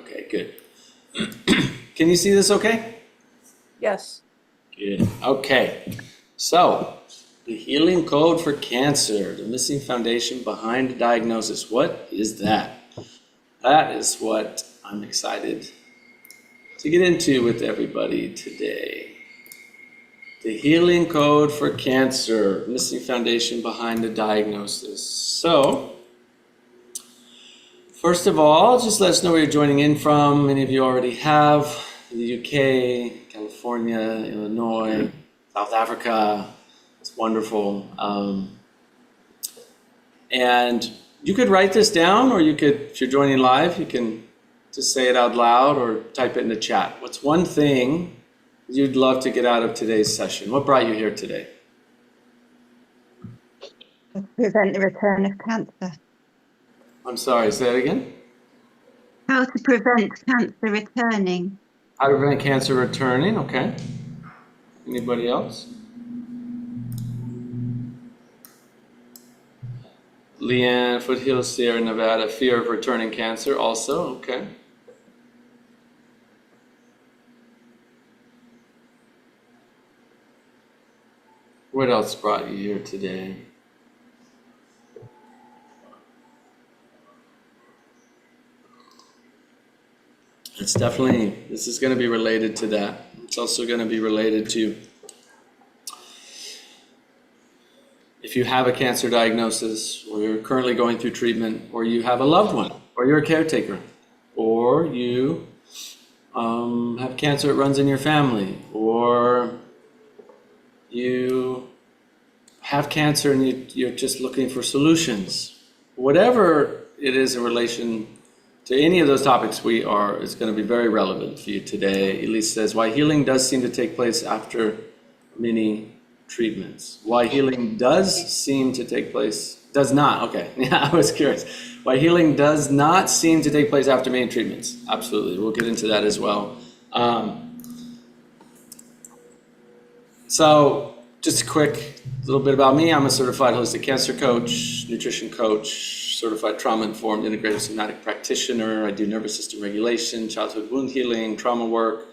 Okay, good. Can you see this okay? Yes. Good. Okay. So, the healing code for cancer, the missing foundation behind the diagnosis. What is that? That is what I'm excited to get into with everybody today. The healing code for cancer, missing foundation behind the diagnosis. So, first of all, just let us know where you're joining in from. Many of you already have. The UK, California, Illinois, South Africa. It's wonderful. And you could write this down, or you could, if you're joining live, you can just say it out loud or type it in the chat. What's one thing you'd love to get out of today's session? What brought you here today? Prevent the return of cancer. I'm sorry, say that again? How to prevent cancer returning. How to prevent cancer returning, okay. Anybody else? Leanne, Foothills, Sierra Nevada, fear of returning cancer also, okay. What else brought you here today? It's definitely, this is going to be related to that. It's also going to be related to if you have a cancer diagnosis, or you're currently going through treatment, or you have a loved one, or you're a caretaker, or you have cancer that runs in your family, or you have cancer and you're just looking for solutions. Whatever it is in relation to any of those topics it's going to be very relevant for you today. Elise says, why healing does seem to take place after many treatments. Why healing does seem to take place, does not, okay, yeah, I was curious. Why healing does not seem to take place after many treatments. Absolutely, we'll get into that as well. So, just a quick little bit about me. I'm a certified holistic cancer coach, nutrition coach, certified trauma-informed integrative somatic practitioner. I do nervous system regulation, childhood wound healing, trauma work.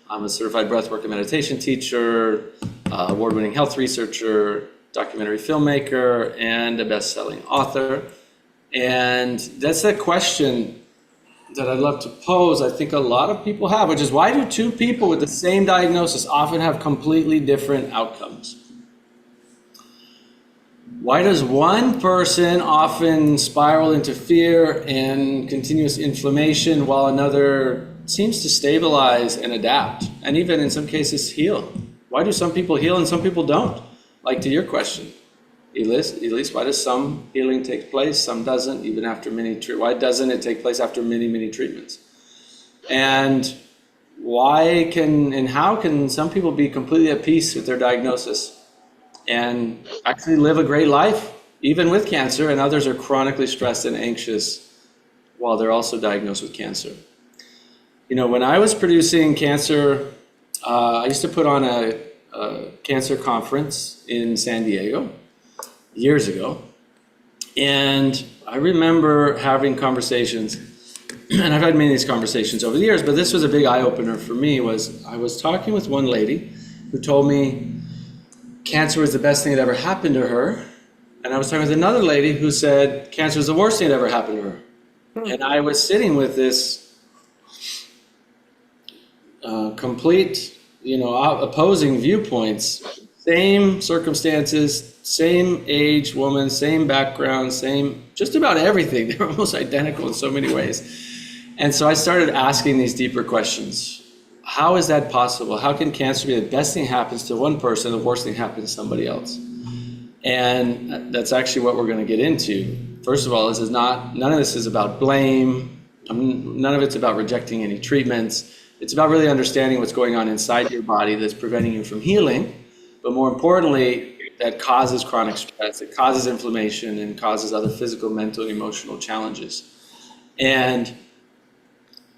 I'm a certified breathwork and meditation teacher, award-winning health researcher, documentary filmmaker, and a best-selling author. And that's the question that I'd love to pose. I think a lot of people have, which is why do two people with the same diagnosis often have completely different outcomes? Why does one person often spiral into fear and continuous inflammation while another seems to stabilize and adapt, and even in some cases heal? Why do some people heal and some people don't? Like to your question, Elise, why does some healing take place, some doesn't, even after many why doesn't it take place after many treatments? And how can some people be completely at peace with their diagnosis and actually live a great life, even with cancer, and others are chronically stressed and anxious while they're also diagnosed with cancer? You know, when I was producing cancer, I used to put on a cancer conference in San Diego years ago. And I remember having conversations, and I've had many of these conversations over the years, but this was a big eye-opener for me. I was talking with one lady who told me cancer was the best thing that ever happened to her. And I was talking with another lady who said cancer was the worst thing that ever happened to her. And I was sitting with this complete, opposing viewpoints, same circumstances, same age woman, same background, same, just about everything. They're almost identical in so many ways. And so I started asking these deeper questions. How is that possible? How can cancer be the best thing happens to one person, the worst thing happens to somebody else? And that's actually what we're going to get into. First of all, none of this is about blame. None of it's about rejecting any treatments. It's about really understanding what's going on inside your body that's preventing you from healing, but more importantly, that causes chronic stress, it causes inflammation, and causes other physical, mental, and emotional challenges. And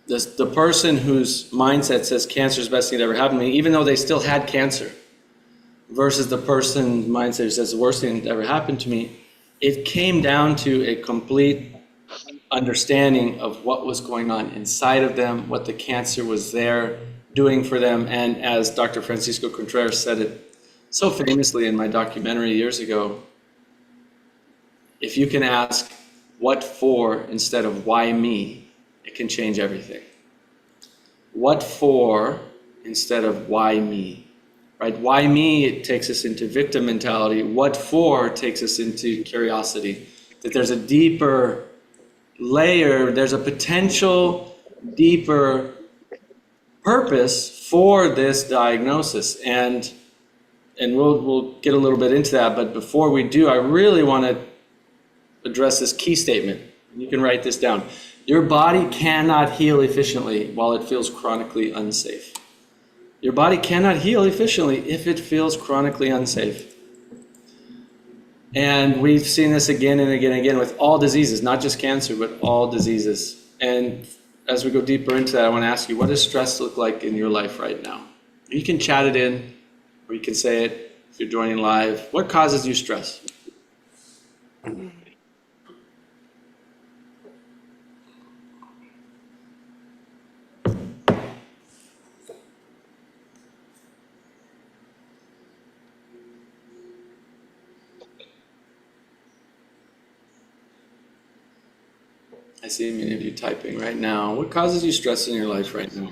the person whose mindset says cancer is the best thing that ever happened to me, even though they still had cancer, versus the person's mindset who says the worst thing that ever happened to me, it came down to a complete understanding of what was going on inside of them, what the cancer was there doing for them. And as Dr. Francisco Contreras said it so famously in my documentary years ago, if you can ask what for instead of why me, it can change everything. What for instead of why me, right? Why me, it takes us into victim mentality. What for takes us into curiosity, that there's a deeper layer, there's a potential deeper purpose for this diagnosis. And we'll get a little bit into that, but before we do, I really want to address this key statement. You can write this down. Your body cannot heal efficiently while it feels chronically unsafe. Your body cannot heal efficiently if it feels chronically unsafe. And we've seen this again and again and again with all diseases, not just cancer, but all diseases. And as we go deeper into that, I want to ask you, what does stress look like in your life right now? You can chat it in, or you can say it if you're joining live. What causes you stress? I see many of you typing right now. What causes you stress in your life right now?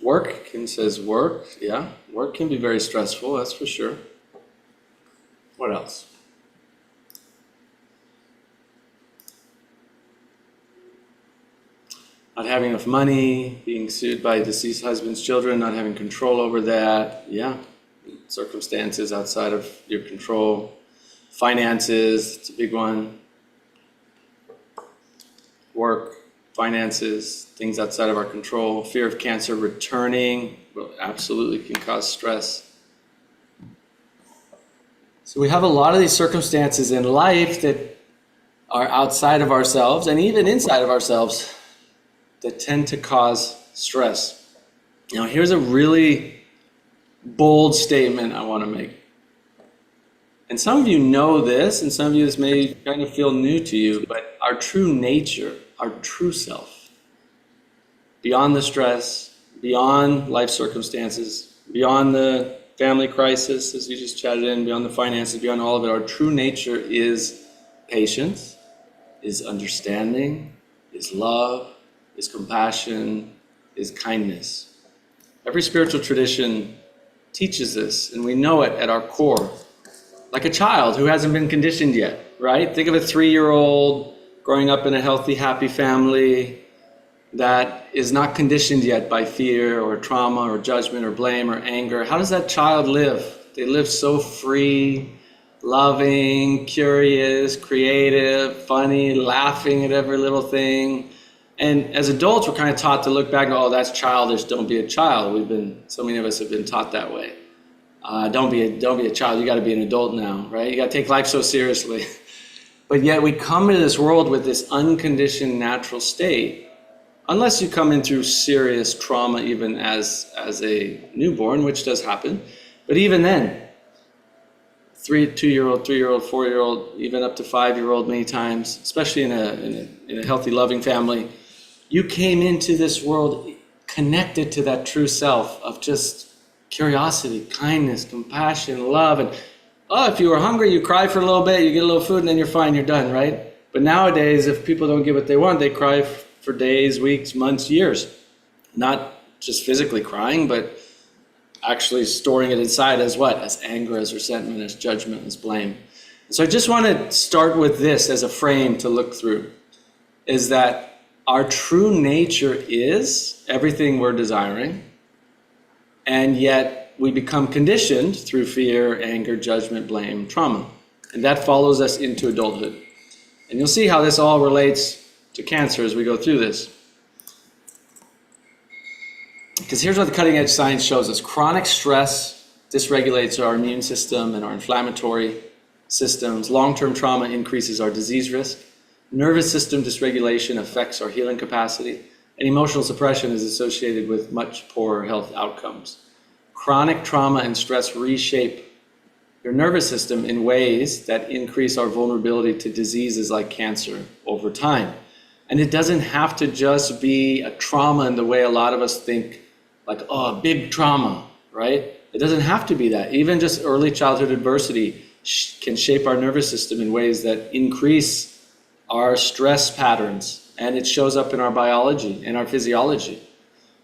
Work, Kim says work. Yeah, work can be very stressful, that's for sure. What else? Not having enough money, being sued by deceased husband's children, not having control over that. Yeah, circumstances outside of your control. Finances, it's a big one. Work, finances, things outside of our control. Fear of cancer returning, well, absolutely can cause stress. So we have a lot of these circumstances in life that are outside of ourselves and even inside of ourselves that tend to cause stress. Now, here's a really bold statement I want to make. And some of you know this, and some of you this may kind of feel new to you, but our true nature, our true self, beyond the stress, beyond life circumstances, beyond the family crisis, as you just chatted in, beyond the finances, beyond all of it, our true nature is patience, is understanding, is love, is compassion, is kindness. Every spiritual tradition teaches this, and we know it at our core. Like a child who hasn't been conditioned yet, right? Think of a 3-year-old growing up in a healthy, happy family that is not conditioned yet by fear or trauma or judgment or blame or anger. How does that child live? They live so free, loving, curious, creative, funny, laughing at every little thing. And as adults, we're kind of taught to look back and go, oh, that's childish, don't be a child. So many of us have been taught that way. Don't be a child, you got to be an adult now, right? You got to take life so seriously. But yet we come into this world with this unconditioned natural state, unless you come in through serious trauma even as a newborn, which does happen. But even then, 2-year-old, 3-year-old, 4-year-old, even up to 5-year-old many times, especially in a healthy, loving family, you came into this world connected to that true self of just curiosity, kindness, compassion, love. And if you were hungry, you cry for a little bit, you get a little food, and then you're fine, you're done, right? But nowadays, if people don't get what they want, they cry for days, weeks, months, years. Not just physically crying, but actually storing it inside as what? As anger, as resentment, as judgment, as blame. So I just want to start with this as a frame to look through, is that our true nature is everything we're desiring, and yet we become conditioned through fear, anger, judgment, blame, trauma. And that follows us into adulthood. And you'll see how this all relates to cancer as we go through this. Because here's what the cutting edge science shows us. Chronic stress dysregulates our immune system and our inflammatory systems. Long-term trauma increases our disease risk. Nervous system dysregulation affects our healing capacity. And emotional suppression is associated with much poorer health outcomes. Chronic trauma and stress reshape your nervous system in ways that increase our vulnerability to diseases like cancer over time. And it doesn't have to just be a trauma in the way a lot of us think, like, oh, a big trauma, right? It doesn't have to be that. Even just early childhood adversity can shape our nervous system in ways that increase our stress patterns, and it shows up in our biology and our physiology.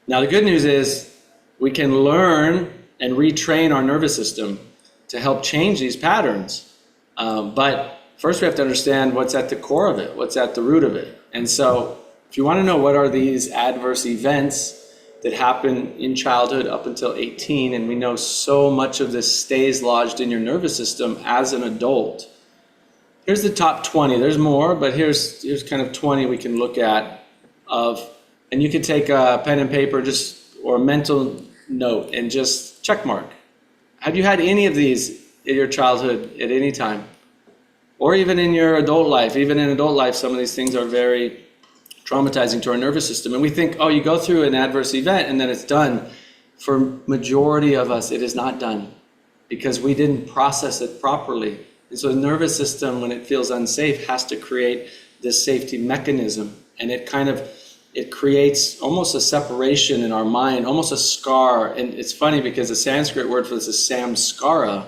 Now, the good news is we can learn and retrain our nervous system to help change these patterns. But first we have to understand what's at the core of it, what's at the root of it. And so if you want to know what are these adverse events that happen in childhood up until 18, and we know so much of this stays lodged in your nervous system as an adult. Here's the top 20. There's more, but here's kind of 20 we can look at and you can take a pen and paper or a mental note and just check mark. Have you had any of these in your childhood at any time? Or even in your adult life? Even in adult life, some of these things are very traumatizing to our nervous system. And we think, oh, you go through an adverse event and then it's done. For majority of us, it is not done because we didn't process it properly. And so the nervous system, when it feels unsafe, has to create this safety mechanism. And it creates almost a separation in our mind, almost a scar. And it's funny because the Sanskrit word for this is samskara,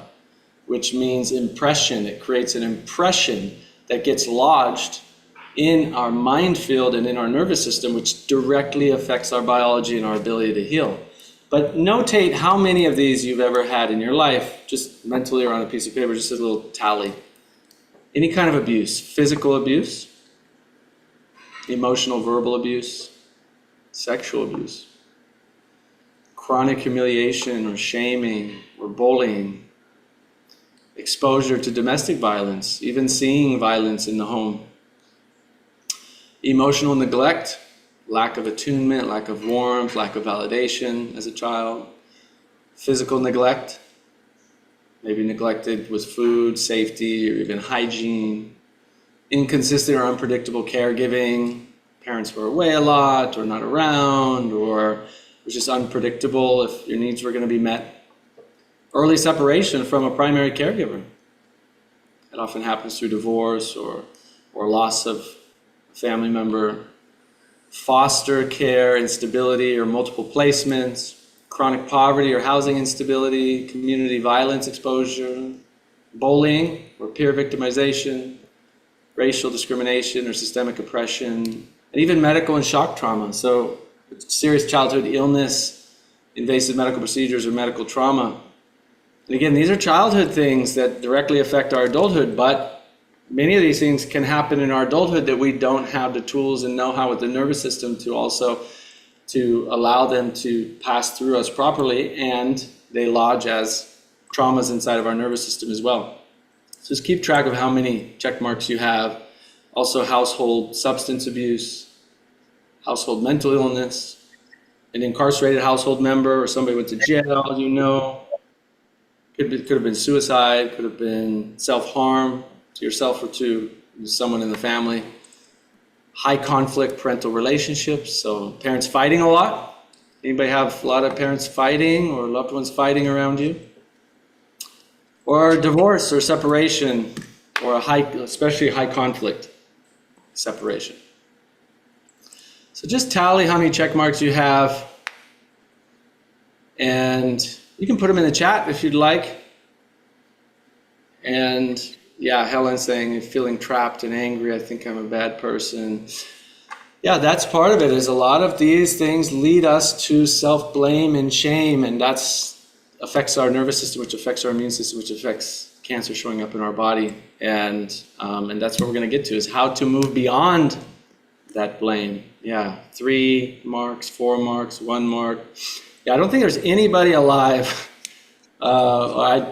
which means impression. It creates an impression that gets lodged in our mind field and in our nervous system, which directly affects our biology and our ability to heal. But notate how many of these you've ever had in your life, just mentally or on a piece of paper, just a little tally. Any kind of abuse, physical abuse, emotional, verbal abuse, sexual abuse, chronic humiliation or shaming or bullying, exposure to domestic violence, even seeing violence in the home, emotional neglect, lack of attunement, lack of warmth, lack of validation as a child, physical neglect, maybe neglected with food, safety, or even hygiene, inconsistent or unpredictable caregiving, parents were away a lot or not around, or it was just unpredictable if your needs were going to be met. Early separation from a primary caregiver. It often happens through divorce or loss of a family member. Foster care instability or multiple placements, chronic poverty or housing instability, community violence exposure, bullying or peer victimization, racial discrimination or systemic oppression, and even medical and shock trauma. So serious childhood illness, invasive medical procedures, or medical trauma. And again, these are childhood things that directly affect our adulthood, but many of these things can happen in our adulthood that we don't have the tools and know-how with the nervous system to allow them to pass through us properly, and they lodge as traumas inside of our nervous system as well. So just keep track of how many check marks you have. Also household substance abuse, household mental illness, an incarcerated household member or somebody went to jail, could have been suicide, could have been self-harm to yourself or to someone in the family. High conflict parental relationships, so parents fighting a lot. Anybody have a lot of parents fighting or loved ones fighting around you? Or divorce or separation, or especially high conflict separation. So just tally how many check marks you have, and you can put them in the chat if you'd like. And yeah, Helen's saying, feeling trapped and angry, I think I'm a bad person. Yeah, that's part of it, is a lot of these things lead us to self-blame and shame, and that's affects our nervous system, which affects our immune system, which affects cancer showing up in our body. And that's what we're going to get to, is how to move beyond that blame. Yeah, 3 marks, 4 marks, 1 mark. Yeah, I don't think there's anybody alive. I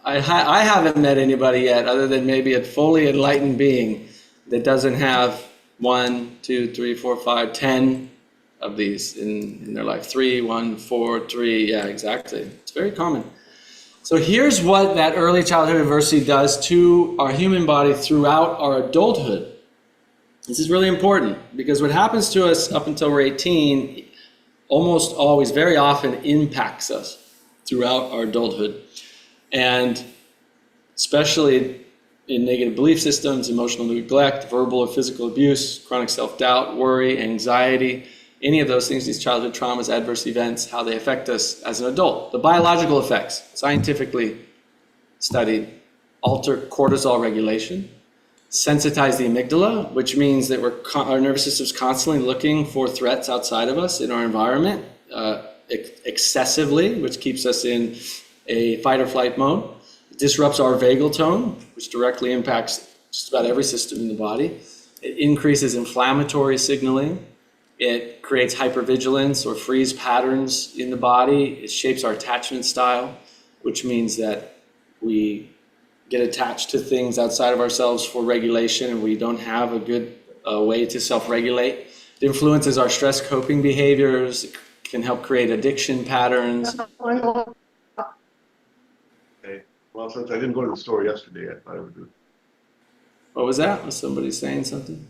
haven't met anybody yet, other than maybe a fully enlightened being that doesn't have 1, 2, 3, 4, 5, 10 of these in their life. 3, 1, 4, 3. Yeah, exactly. It's very common. So here's what that early childhood adversity does to our human body throughout our adulthood. This is really important, because what happens to us up until we're 18 almost always, very often, impacts us throughout our adulthood. And especially in negative belief systems, emotional neglect, verbal or physical abuse, chronic self-doubt, worry, anxiety, any of those things, these childhood traumas, adverse events, how they affect us as an adult. The biological effects, scientifically studied, alter cortisol regulation, sensitize the amygdala, which means that our nervous system's constantly looking for threats outside of us in our environment, excessively, which keeps us in a fight or flight mode. It disrupts our vagal tone, which directly impacts just about every system in the body. It increases inflammatory signaling. It creates hypervigilance or freeze patterns in the body. It shapes our attachment style, which means that we get attached to things outside of ourselves for regulation, and we don't have a good way to self-regulate. It influences our stress coping behaviors. It can help create addiction patterns. Okay. Well, since I didn't go to the store yesterday, I thought I would do it. What was that? Was somebody saying something?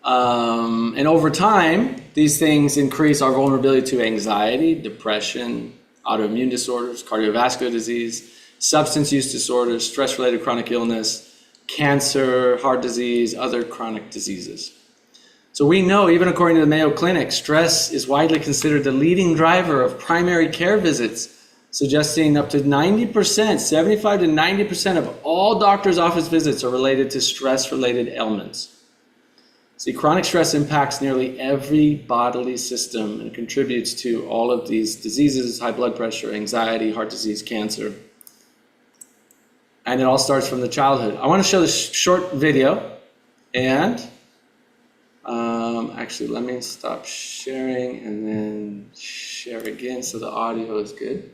And over time, these things increase our vulnerability to anxiety, depression, autoimmune disorders, cardiovascular disease, substance use disorders, stress-related chronic illness, cancer, heart disease, other chronic diseases. So we know, even according to the Mayo Clinic, stress is widely considered the leading driver of primary care visits, suggesting up to 90%, 75 to 90% of all doctors' office visits are related to stress-related ailments. See, chronic stress impacts nearly every bodily system and contributes to all of these diseases: high blood pressure, anxiety, heart disease, cancer. And it all starts from the childhood. I want to show this short video, and actually, let me stop sharing and then share again so the audio is good.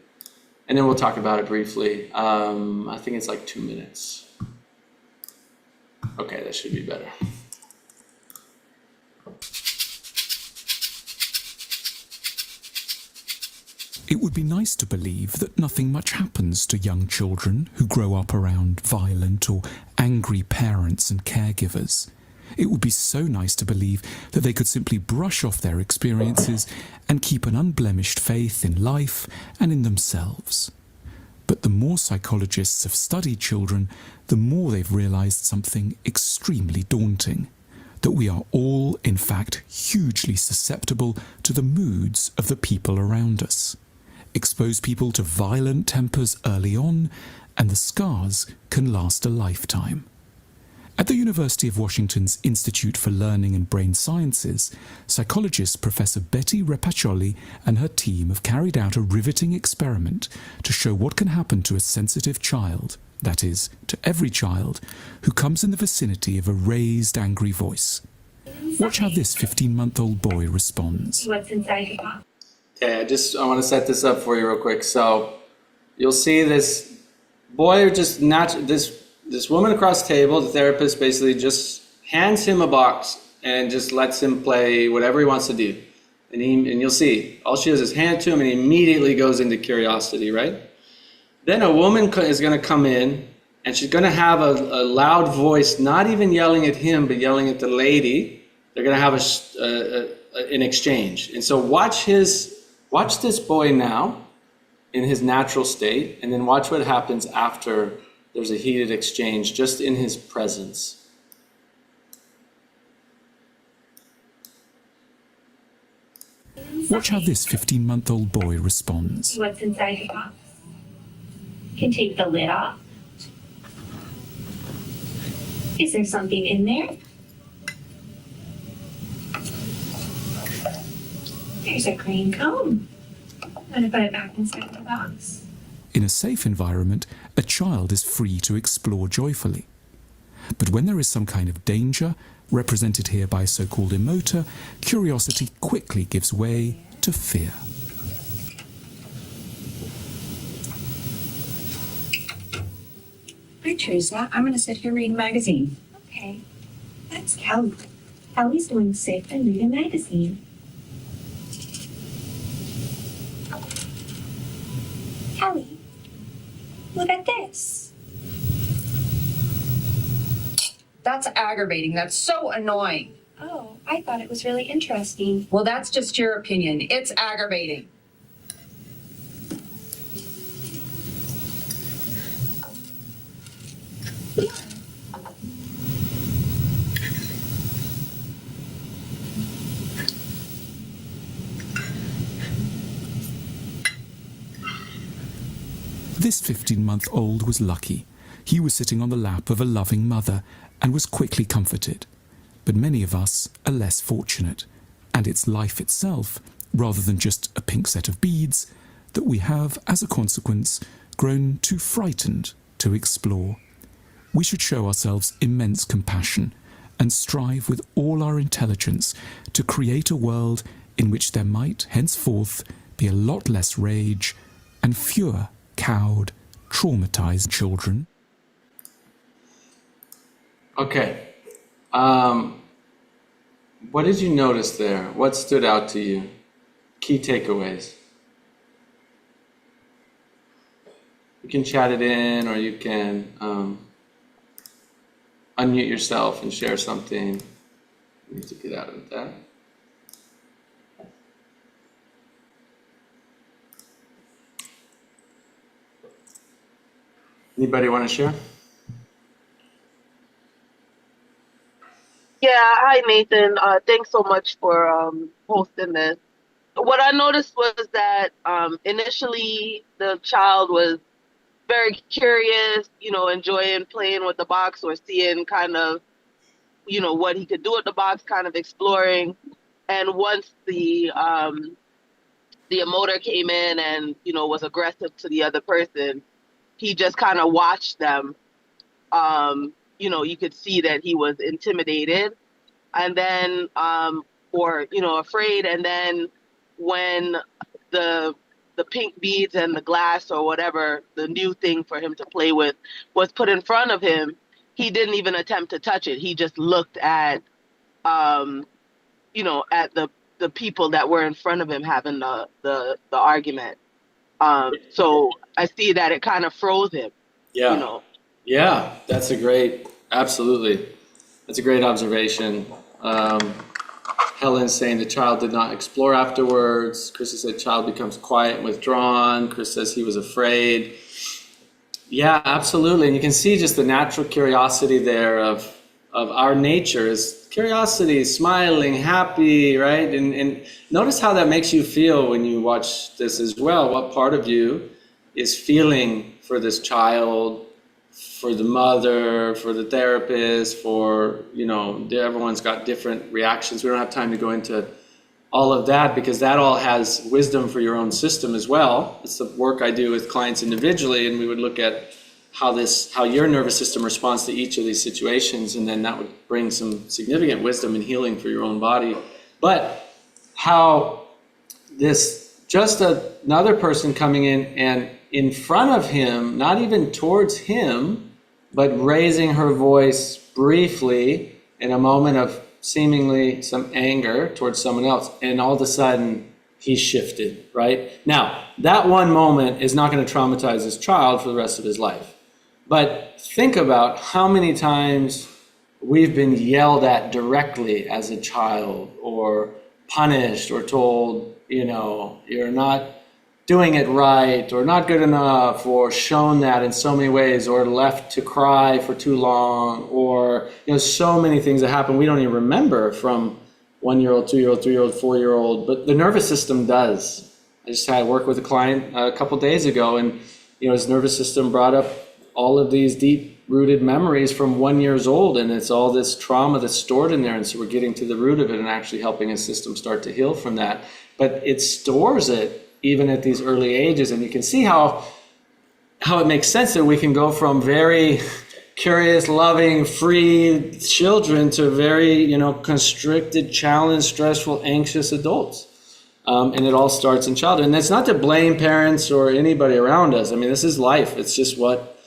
And then we'll talk about it briefly. I think it's like 2 minutes. Okay, that should be better. It would be nice to believe that nothing much happens to young children who grow up around violent or angry parents and caregivers. It would be so nice to believe that they could simply brush off their experiences and keep an unblemished faith in life and in themselves. But the more psychologists have studied children, the more they've realized something extremely daunting: that we are all, in fact, hugely susceptible to the moods of the people around us. Expose people to violent tempers early on, and the scars can last a lifetime. At the University of Washington's Institute for Learning and Brain Sciences, psychologist Professor Betty Repaccioli and her team have carried out a riveting experiment to show what can happen to a sensitive child, that is, to every child, who comes in the vicinity of a raised, angry voice. Watch how this 15-month-old boy responds. What's inside your box? Okay, I want to set this up for you real quick. So you'll see this boy this woman across the table, the therapist basically just hands him a box and just lets him play whatever he wants to do. And you'll see, all she does is hand it to him, and he immediately goes into curiosity, right? Then a woman is going to come in, and she's going to have a loud voice, not even yelling at him, but yelling at the lady. They're going to have an exchange. And so watch this boy now in his natural state, and then watch what happens after there's a heated exchange just in his presence. Watch how this 15-month-old boy responds. What's inside your box? You can take the lid off. Is there something in there? There's a green cone. I'm going to put it back inside the box. In a safe environment, a child is free to explore joyfully. But when there is some kind of danger, represented here by a so-called emoter, curiosity quickly gives way to fear. Hi, Teresa. I'm going to sit here reading a magazine. Okay. That's Kelly. Kelly's doing safe and read a magazine. Kelly, look at this. That's aggravating. That's so annoying. Oh, I thought it was really interesting. Well, that's just your opinion. It's aggravating. This 15-month-old was lucky. He was sitting on the lap of a loving mother and was quickly comforted. But many of us are less fortunate, and it's life itself, rather than just a pink set of beads, that we have, as a consequence, grown too frightened to explore. We should show ourselves immense compassion and strive with all our intelligence to create a world in which there might henceforth be a lot less rage and fewer cowed, traumatized children. Okay. What did you notice there? What stood out to you? Key takeaways. You can chat it in, or you can unmute yourself and share something. You need to get out of that. Anybody want to share? Yeah, hi Nathan. Thanks so much for hosting this. What I noticed was that initially the child was very curious, enjoying playing with the box or seeing kind of, what he could do with the box, kind of exploring. And once the emoter came in and, was aggressive to the other person, he just kind of watched them. You could see that he was intimidated and then, afraid. And then when the pink beads and the glass or whatever, the new thing for him to play with was put in front of him, he didn't even attempt to touch it. He just looked at, at the people that were in front of him having the argument. So I see that it kind of froze him. Yeah. Yeah, that's absolutely. That's a great observation. Helen's saying the child did not explore afterwards. Chrissy said child becomes quiet and withdrawn. Chris says he was afraid. Yeah, absolutely. And you can see just the natural curiosity there of our nature is curiosity, smiling, happy, right? And notice how that makes you feel when you watch this as well. What part of you is feeling for this child, for the mother, for the therapist, for, everyone's got different reactions. We don't have time to go into all of that because that all has wisdom for your own system as well. It's the work I do with clients individually, and we would look at how your nervous system responds to each of these situations, and then that would bring some significant wisdom and healing for your own body. But how this, just another person coming in and in front of him, not even towards him, but raising her voice briefly in a moment of seemingly some anger towards someone else, and all of a sudden he shifted, right? Now, that one moment is not going to traumatize this child for the rest of his life. But think about how many times we've been yelled at directly as a child, or punished, or told, you're not doing it right, or not good enough, or shown that in so many ways, or left to cry for too long, or so many things that happen we don't even remember from 1-year-old, 2-year-old, 3-year-old, 4-year-old, but the nervous system does. I just had work with a client a couple days ago, and his nervous system brought up all of these deep-rooted memories from 1 year old, and it's all this trauma that's stored in there, and so we're getting to the root of it and actually helping his system start to heal from that. But it stores it even at these early ages, and you can see how it makes sense that we can go from very curious, loving, free children to very, constricted, challenged, stressful, anxious adults. And it all starts in childhood. And it's not to blame parents or anybody around us. I mean, this is life. It's just what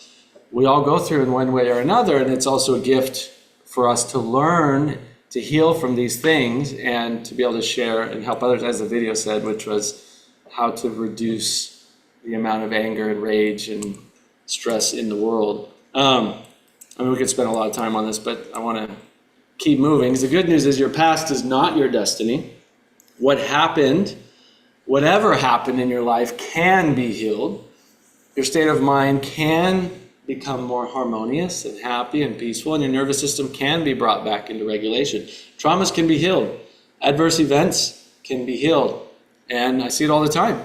we all go through in one way or another. And it's also a gift for us to learn to heal from these things and to be able to share and help others, as the video said, which was how to reduce the amount of anger and rage and stress in the world. We could spend a lot of time on this, but I want to keep moving. Because the good news is your past is not your destiny. What happened, whatever happened in your life, can be healed. Your state of mind can become more harmonious and happy and peaceful, and your nervous system can be brought back into regulation. Traumas can be healed. Adverse events can be healed. And I see it all the time.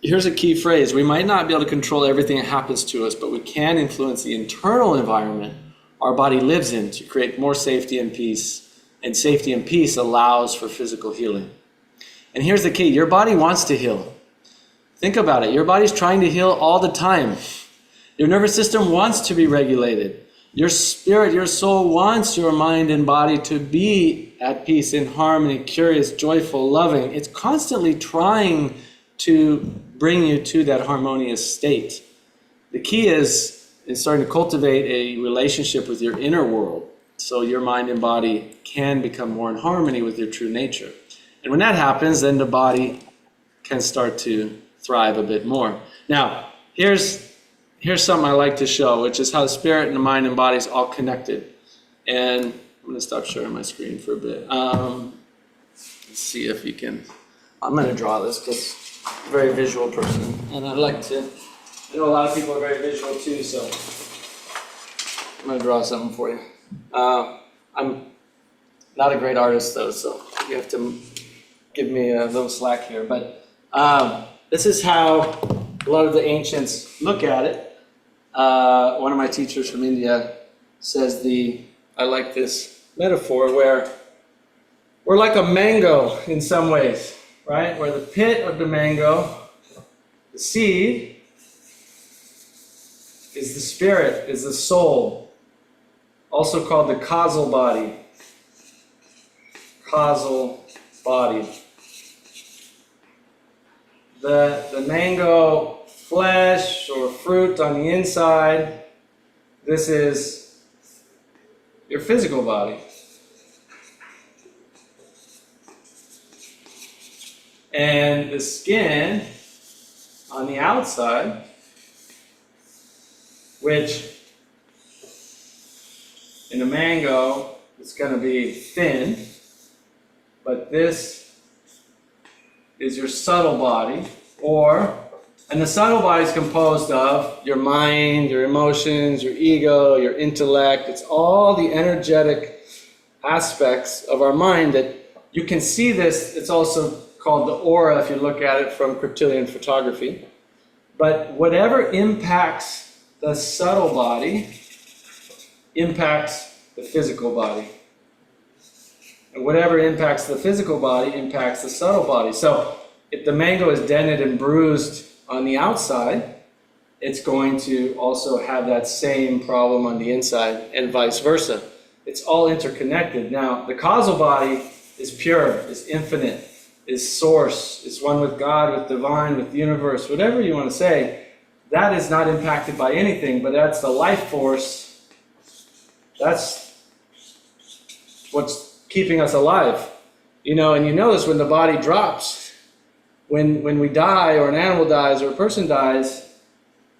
Here's a key phrase. We might not be able to control everything that happens to us, but we can influence the internal environment our body lives in to create more safety and peace. And safety and peace allows for physical healing. And here's the key. Your body wants to heal. Think about it. Your body's trying to heal all the time. Your nervous system wants to be regulated. Your spirit, your soul wants your mind and body to be at peace, in harmony, curious, joyful, loving. It's constantly trying to bring you to that harmonious state. The key is starting to cultivate a relationship with your inner world so your mind and body can become more in harmony with your true nature. And when that happens, then the body can start to thrive a bit more. Now, here's something I like to show, which is how the spirit and the mind and body is all connected. And I'm going to stop sharing my screen for a bit. Let's see if you can. I'm going to draw this because I'm a very visual person. And I know a lot of people are very visual too, so I'm going to draw something for you. I'm not a great artist though, so you have to give me a little slack here. But this is how a lot of the ancients look at it. One of my teachers from India says I like this metaphor where we're like a mango in some ways, right? Where the pit of the mango, the seed, is the spirit, is the soul, also called the causal body. Causal body. The mango flesh or fruit on the inside, this is your physical body. And the skin on the outside, which in a mango it's going to be thin, but this is your subtle body, and the subtle body is composed of your mind, your emotions, your ego, your intellect. It's all the energetic aspects of our mind that you can see this. It's also called the aura if you look at it from Cryptilian photography. But whatever impacts the subtle body impacts the physical body. And whatever impacts the physical body impacts the subtle body. So if the mango is dented and bruised on the outside, it's going to also have that same problem on the inside, and vice versa. It's all interconnected. Now, the causal body is pure, is infinite, is source, is one with God, with divine, with the universe, whatever you want to say. That is not impacted by anything, but that's the life force. That's what's keeping us alive. And you notice when the body drops, when we die, or an animal dies, or a person dies,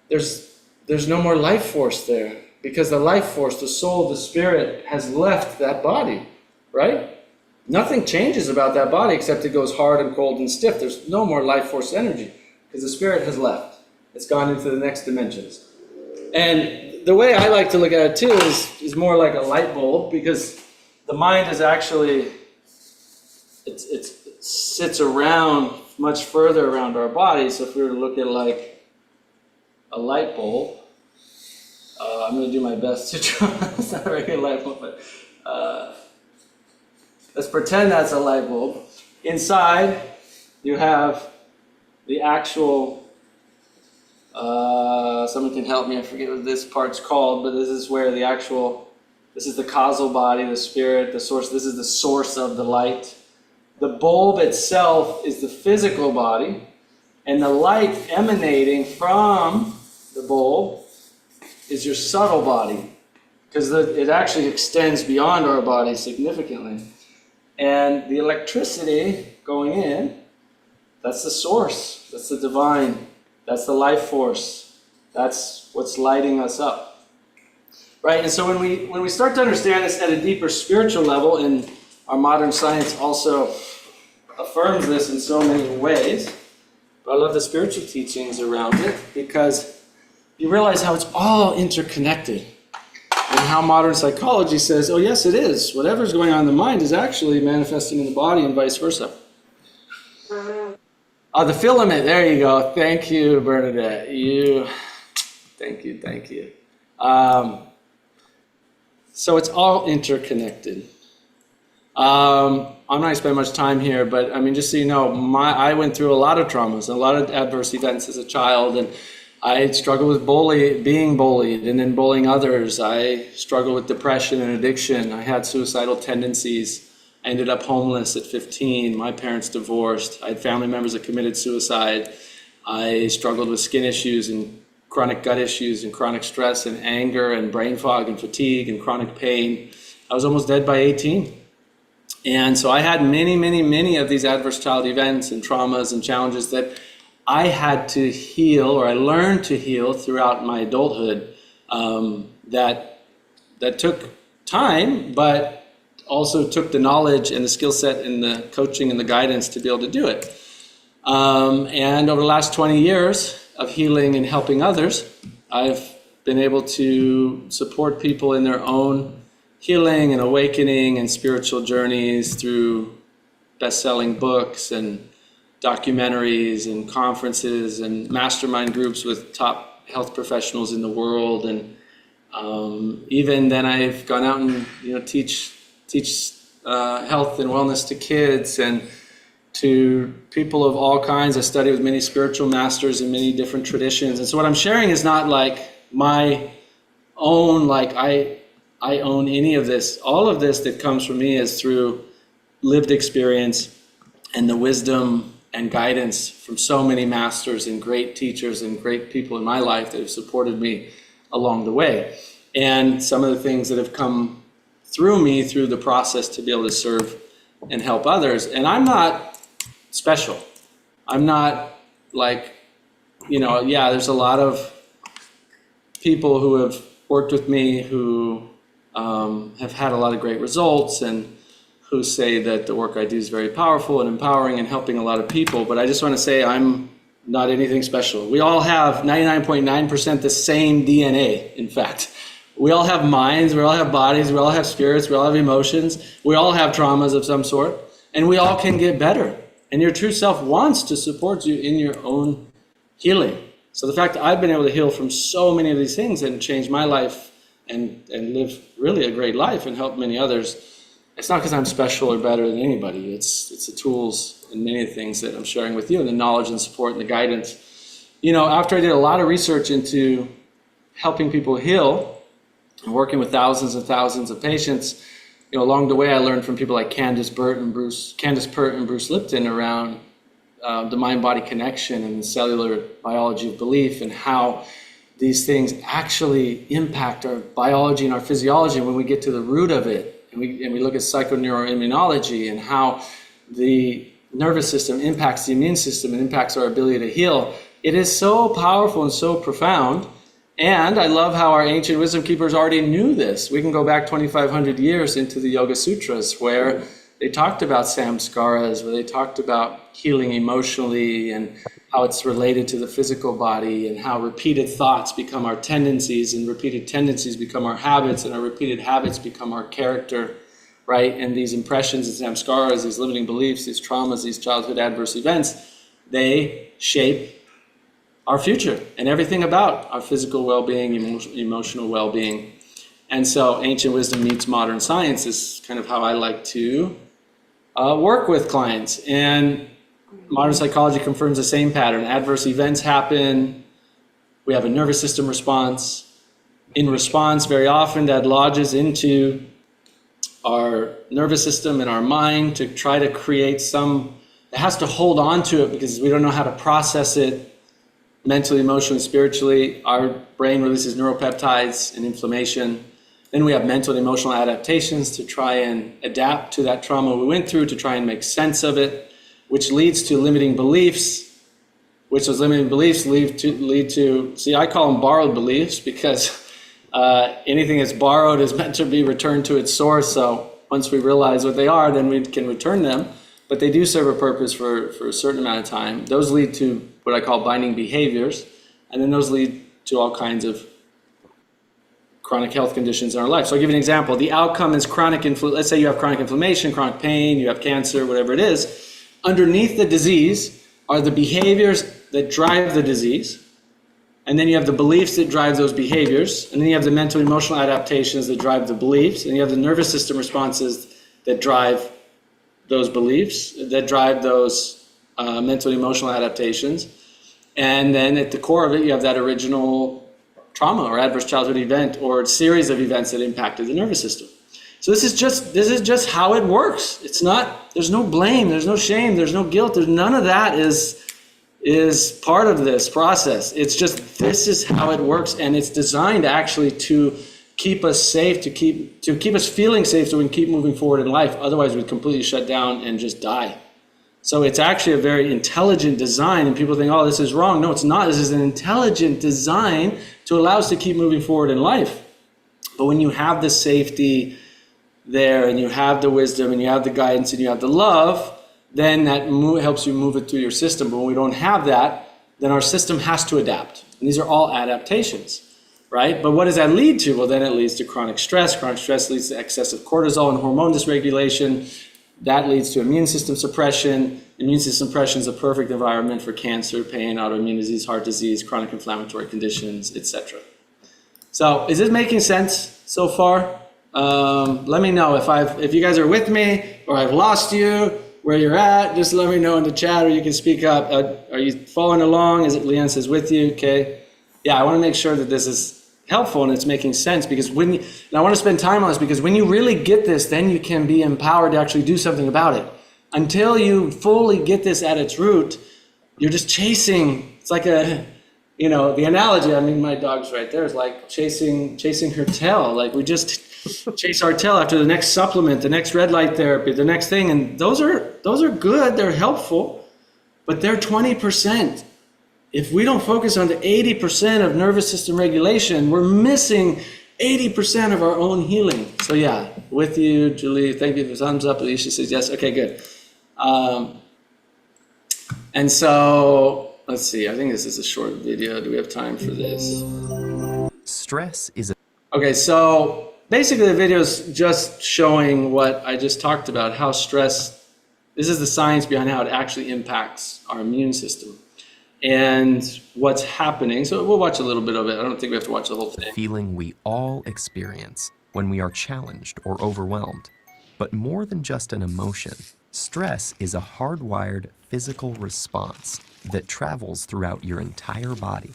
there's no more life force there, because the life force, the soul, the spirit has left that body, right? Nothing changes about that body except it goes hard and cold and stiff. There's no more life force energy because the spirit has left. It's gone into the next dimensions. And the way I like to look at it too is more like a light bulb, because the mind is actually, it sits around much further around our body. So if we were to look at like a light bulb, I'm going to do my best to draw. It's not a regular light bulb, but let's pretend that's a light bulb. Inside, you have the actual, someone can help me, I forget what this part's called, but this is where this is the causal body, the spirit, the source. This is the source of the light. The bulb itself is the physical body, and the light emanating from the bulb is your subtle body, because it actually extends beyond our body significantly. And the electricity going in, that's the source, that's the divine, that's the life force, that's what's lighting us up. Right? And so when we start to understand this at a deeper spiritual level, and our modern science also affirms this in so many ways, but I love the spiritual teachings around it, because you realize how it's all interconnected. And how modern psychology says, oh yes, it is. Whatever's going on in the mind is actually manifesting in the body and vice versa. The filament, there you go. Thank you, Bernadette. Thank you. So it's all interconnected. I'm not going to spend much time here, but I mean, just so you know, I went through a lot of traumas, a lot of adverse events as a child, and I struggled with being bullied and then bullying others. I struggled with depression and addiction. I had suicidal tendencies. I ended up homeless at 15. My parents divorced. I had family members that committed suicide. I struggled with skin issues and chronic gut issues and chronic stress and anger and brain fog and fatigue and chronic pain. I was almost dead by 18. And so I had many of these adverse child events and traumas and challenges that I had to heal, or I learned to heal throughout my adulthood. That took time, but also took the knowledge and the skill set and the coaching and the guidance to be able to do it. And over the last 20 years of healing and helping others, I've been able to support people in their own healing and awakening and spiritual journeys through best-selling books and documentaries and conferences and mastermind groups with top health professionals in the world. And even then I've gone out and teach health and wellness to kids and to people of all kinds. I study with many spiritual masters in many different traditions. And so what I'm sharing is not like my own, like I own any of this. All of this that comes from me is through lived experience and the wisdom and guidance from so many masters and great teachers and great people in my life that have supported me along the way. And some of the things that have come through me through the process to be able to serve and help others. And I'm not special. I'm not like, there's a lot of people who have worked with me who have had a lot of great results and who say that the work I do is very powerful and empowering and helping a lot of people. But I just want to say I'm not anything special. We all have 99.9% the same DNA, in fact. We all have minds, we all have bodies, we all have spirits, we all have emotions, we all have traumas of some sort, and we all can get better. And your true self wants to support you in your own healing. So the fact that I've been able to heal from so many of these things and change my life and live really a great life and help many others, it's not because I'm special or better than anybody. It's the tools and many of the things that I'm sharing with you and the knowledge and support and the guidance. After I did a lot of research into helping people heal and working with thousands and thousands of patients, along the way I learned from people like Candace Pert and Bruce Lipton around the mind-body connection and the cellular biology of belief and how these things actually impact our biology and our physiology. And when we get to the root of it, and we look at psychoneuroimmunology and how the nervous system impacts the immune system and impacts our ability to heal, it is so powerful and so profound. And I love how our ancient wisdom keepers already knew this. We can go back 2,500 years into the Yoga Sutras where they talked about samskaras, where they talked about healing emotionally and how it's related to the physical body and how repeated thoughts become our tendencies and repeated tendencies become our habits and our repeated habits become our character, right? And these impressions and samskaras, these limiting beliefs, these traumas, these childhood adverse events, they shape our future and everything about our physical well-being, emotional well-being. And so ancient wisdom meets modern science is kind of how I like to work with clients. And modern psychology confirms the same pattern. Adverse events happen. We have a nervous system response. In response, very often that lodges into our nervous system and our mind to try to create it has to hold on to it because we don't know how to process it mentally, emotionally, spiritually. Our brain releases neuropeptides and inflammation. Then we have mental and emotional adaptations to try and adapt to that trauma we went through, to try and make sense of it, which leads to limiting beliefs, which those limiting beliefs lead to, see, I call them borrowed beliefs because anything that's borrowed is meant to be returned to its source. So once we realize what they are, then we can return them. But they do serve a purpose for a certain amount of time. Those lead to what I call binding behaviors. And then those lead to all kinds of chronic health conditions in our life. So I'll give you an example. The outcome is let's say you have chronic inflammation, chronic pain, you have cancer, whatever it is. Underneath the disease are the behaviors that drive the disease. And then you have the beliefs that drive those behaviors. And then you have the mental emotional adaptations that drive the beliefs. And you have the nervous system responses that drive those beliefs, that drive those mental emotional adaptations. And then at the core of it, you have that original trauma or adverse childhood event or series of events that impacted the nervous system. So this is just how it works. It's not, there's no blame, there's no shame, there's no guilt, there's none of that is part of this process. It's just, this is how it works, and it's designed actually to keep us safe, to keep us feeling safe so we can keep moving forward in life. Otherwise we'd completely shut down and just die. So it's actually a very intelligent design, and people think, oh, this is wrong. No, it's not. This is an intelligent design to allow us to keep moving forward in life. But when you have the safety there, and you have the wisdom, and you have the guidance, and you have the love, then that helps you move it through your system. But when we don't have that, then our system has to adapt. And these are all adaptations, right? But what does that lead to? Well, then it leads to chronic stress. Chronic stress leads to excessive cortisol and hormone dysregulation. That leads to immune system suppression. Immune system suppression is a perfect environment for cancer, pain, autoimmune disease, heart disease, chronic inflammatory conditions, etc. So is this making sense so far? Let me know if you guys are with me or I've lost you, where you're at. Just let me know in the chat, or you can speak up. Are you following along? Is it Leanne says with you? Okay. Yeah, I want to make sure that this is helpful and it's making sense, because and I want to spend time on this, because when you really get this, then you can be empowered to actually do something about it. Until you fully get this at its root, you're just chasing. It's like the analogy, I mean, my dog's right there, is like chasing her tail. Like we just chase our tail after the next supplement, the next red light therapy, the next thing. And those are good, they're helpful, but they're 20%. If we don't focus on the 80% of nervous system regulation, we're missing 80% of our own healing. So yeah, with you, Julie. Thank you for the thumbs up. Alicia says yes. Okay, good. And so let's see. I think this is a short video. Do we have time for this? Stress is Okay, so basically the video is just showing what I just talked about, how stress, this is the science behind how it actually impacts our immune system and what's happening. So we'll watch a little bit of it. I don't think we have to watch the whole thing. feeling we all experience when we are challenged or overwhelmed. But more than just an emotion, stress is a hardwired physical response that travels throughout your entire body.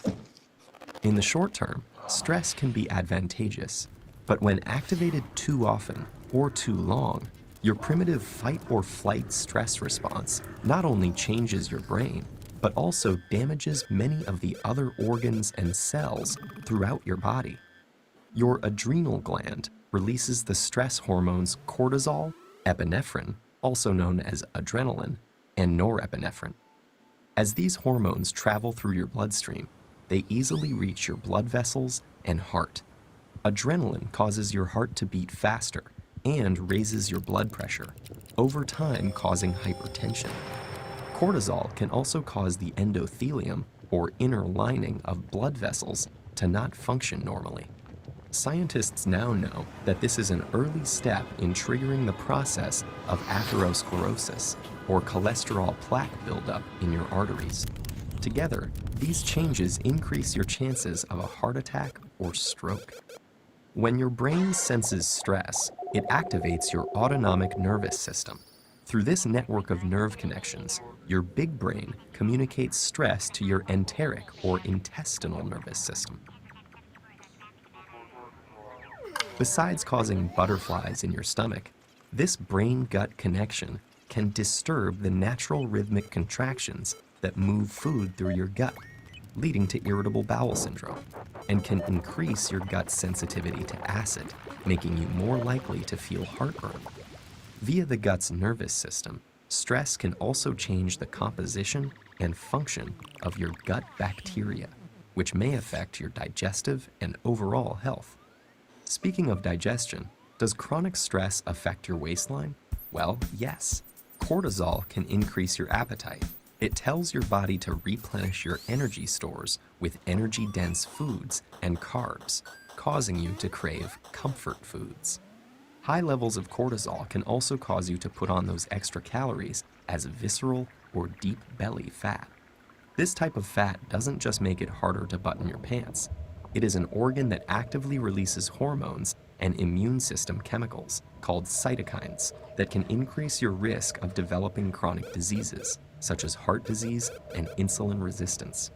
In the short term, stress can be advantageous, but when activated too often or too long, your primitive fight or flight stress response not only changes your brain, but also damages many of the other organs and cells throughout your body. Your adrenal gland releases the stress hormones cortisol, epinephrine, also known as adrenaline, and norepinephrine. As these hormones travel through your bloodstream, they easily reach your blood vessels and heart. Adrenaline causes your heart to beat faster and raises your blood pressure, over time causing hypertension. Cortisol can also cause the endothelium, or inner lining of blood vessels, to not function normally. Scientists now know that this is an early step in triggering the process of atherosclerosis, or cholesterol plaque buildup in your arteries. Together, these changes increase your chances of a heart attack or stroke. When your brain senses stress, it activates your autonomic nervous system. Through this network of nerve connections, your big brain communicates stress to your enteric or intestinal nervous system. Besides causing butterflies in your stomach, this brain-gut connection can disturb the natural rhythmic contractions that move food through your gut, leading to irritable bowel syndrome, and can increase your gut sensitivity to acid, making you more likely to feel heartburn. Via the gut's nervous system, stress can also change the composition and function of your gut bacteria, which may affect your digestive and overall health. Speaking of digestion, does chronic stress affect your waistline? Well, yes. Cortisol can increase your appetite, It tells your body to replenish your energy stores with energy-dense foods and carbs, causing you to crave comfort foods. High levels of cortisol can also cause you to put on those extra calories as visceral or deep belly fat. This type of fat doesn't just make it harder to button your pants. It is an organ that actively releases hormones and immune system chemicals called cytokines that can increase your risk of developing chronic diseases such as heart disease and insulin resistance.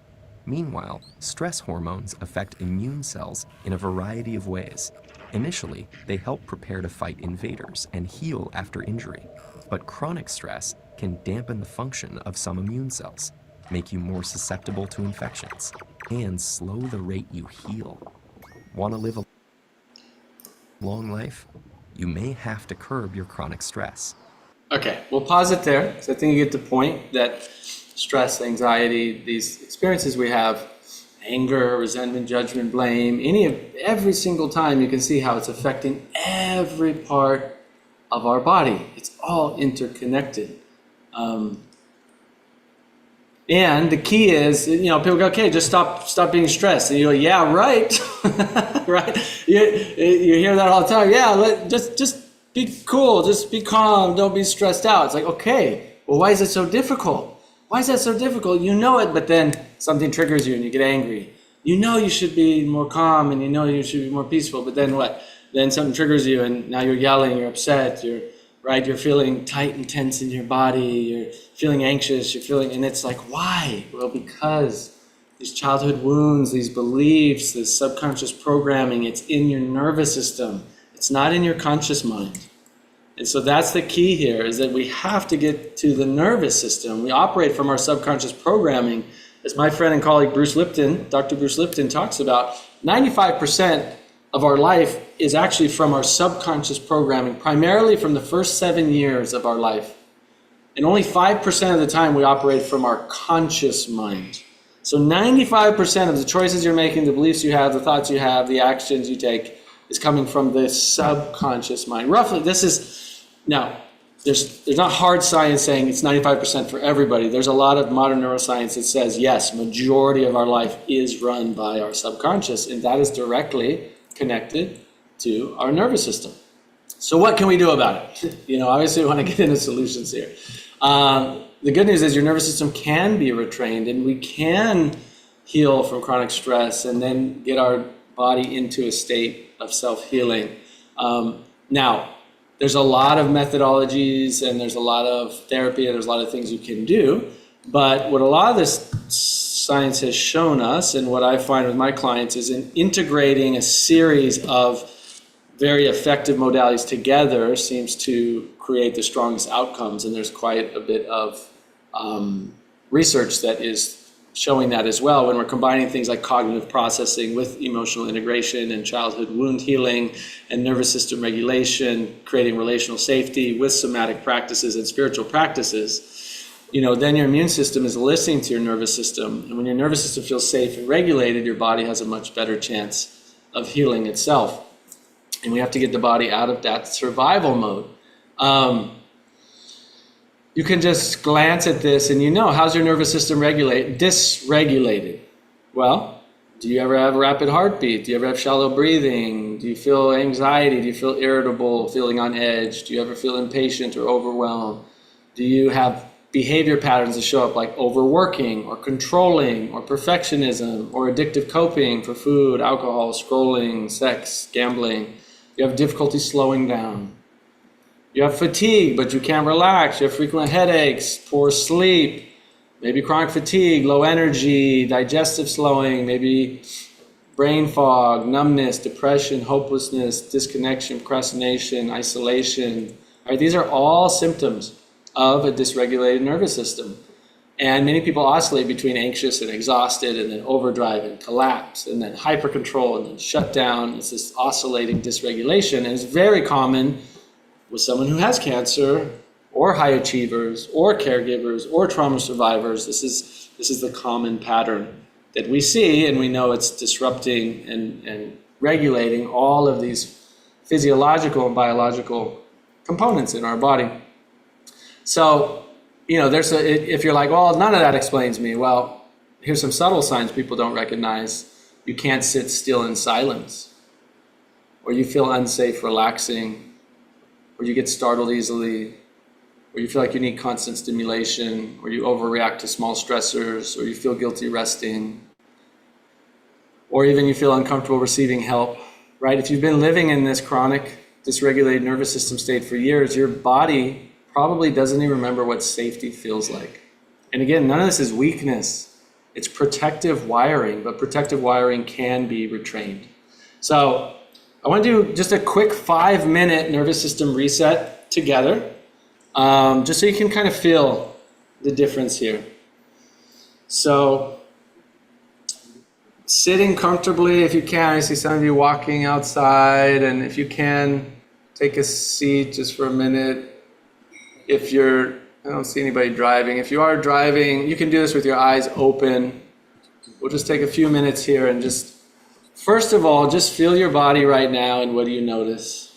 Meanwhile, stress hormones affect immune cells in a variety of ways. Initially, they help prepare to fight invaders and heal after injury, but chronic stress can dampen the function of some immune cells, make you more susceptible to infections, and slow the rate you heal. Want to live a long life? You may have to curb your chronic stress. Okay, we'll pause it there, because I think you get the point that stress, anxiety, these experiences we have, anger, resentment, judgment, blame, every single time you can see how it's affecting every part of our body. It's all interconnected. And the key is, people go, okay, just stop being stressed. And you go, yeah, right, right? You hear that all the time. Yeah, just be cool, just be calm, don't be stressed out. It's like, okay, well, why is it so difficult? Why is that so difficult? You know it, but then something triggers you and you get angry. You know you should be more calm and you know you should be more peaceful, but then what? Then something triggers you and now you're yelling, you're upset, you're feeling tight and tense in your body, you're feeling anxious, and it's like, why? Well, because these childhood wounds, these beliefs, this subconscious programming, it's in your nervous system. It's not in your conscious mind. And so that's the key here, is that we have to get to the nervous system. We operate from our subconscious programming. As my friend and colleague Bruce Lipton, Dr. Bruce Lipton talks about, 95% of our life is actually from our subconscious programming, primarily from the first 7 years of our life. And only 5% of the time we operate from our conscious mind. So 95% of the choices you're making, the beliefs you have, the thoughts you have, the actions you take, is coming from the subconscious mind. Roughly, there's not hard science saying it's 95% for everybody. There's a lot of modern neuroscience that says, yes, majority of our life is run by our subconscious, and that is directly connected to our nervous system. So what can we do about it? Obviously we want to get into solutions here. The good news is your nervous system can be retrained, and we can heal from chronic stress and then get our body into a state of self-healing. Now, there's a lot of methodologies and there's a lot of therapy and there's a lot of things you can do, but what a lot of this science has shown us, and what I find with my clients, is in integrating a series of very effective modalities together seems to create the strongest outcomes, and there's quite a bit of research that is showing that as well, when we're combining things like cognitive processing with emotional integration and childhood wound healing and nervous system regulation, creating relational safety with somatic practices and spiritual practices, then your immune system is listening to your nervous system. And when your nervous system feels safe and regulated, your body has a much better chance of healing itself. And we have to get the body out of that survival mode. You can just glance at this and how's your nervous system dysregulated? Well, do you ever have a rapid heartbeat? Do you ever have shallow breathing? Do you feel anxiety? Do you feel irritable, feeling on edge? Do you ever feel impatient or overwhelmed? Do you have behavior patterns that show up like overworking or controlling or perfectionism or addictive coping for food, alcohol, scrolling, sex, gambling? You have difficulty slowing down. You have fatigue, but you can't relax. You have frequent headaches, poor sleep, maybe chronic fatigue, low energy, digestive slowing, maybe brain fog, numbness, depression, hopelessness, disconnection, procrastination, isolation. Right? These are all symptoms of a dysregulated nervous system. And many people oscillate between anxious and exhausted, and then overdrive and collapse, and then hypercontrol, and then shut down. It's this oscillating dysregulation, and it's very common with someone who has cancer, or high achievers, or caregivers, or trauma survivors. This is the common pattern that we see, and we know it's disrupting and regulating all of these physiological and biological components in our body. So if you're like, well, none of that explains me. Well, here's some subtle signs people don't recognize. You can't sit still in silence, or you feel unsafe relaxing, or you get startled easily, or you feel like you need constant stimulation, or you overreact to small stressors, or you feel guilty resting, or even you feel uncomfortable receiving help, right? If you've been living in this chronic dysregulated nervous system state for years, your body probably doesn't even remember what safety feels like. And again, none of this is weakness. It's protective wiring, but protective wiring can be retrained. So I want to do just a quick 5-minute nervous system reset together, just so you can kind of feel the difference here. So sitting comfortably if you can. I see some of you walking outside, and if you can, take a seat just for a minute. I don't see anybody driving. If you are driving, you can do this with your eyes open. We'll just take a few minutes here and just, first of all, just feel your body right now, and what do you notice?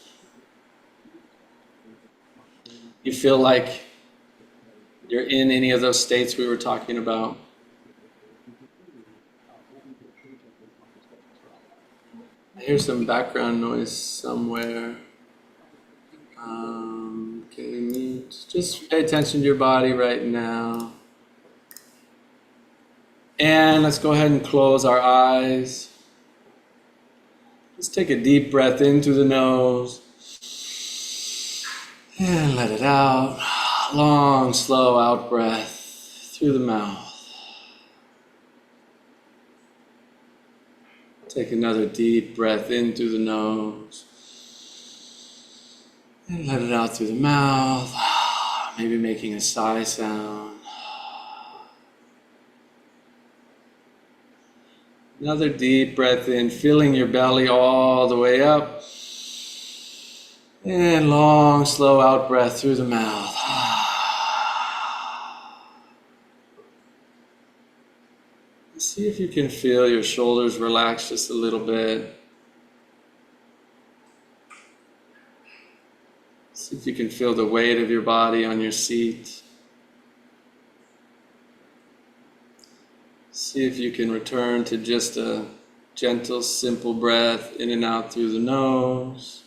You feel like you're in any of those states we were talking about? I hear some background noise somewhere. Can we mute? Just pay attention to your body right now. And let's go ahead and close our eyes. Just take a deep breath in through the nose. And let it out. Long, slow out breath through the mouth. Take another deep breath in through the nose. And let it out through the mouth. Maybe making a sigh sound. Another deep breath in, filling your belly all the way up. And long, slow out breath through the mouth. See if you can feel your shoulders relax just a little bit. See if you can feel the weight of your body on your seat. See if you can return to just a gentle, simple breath in and out through the nose.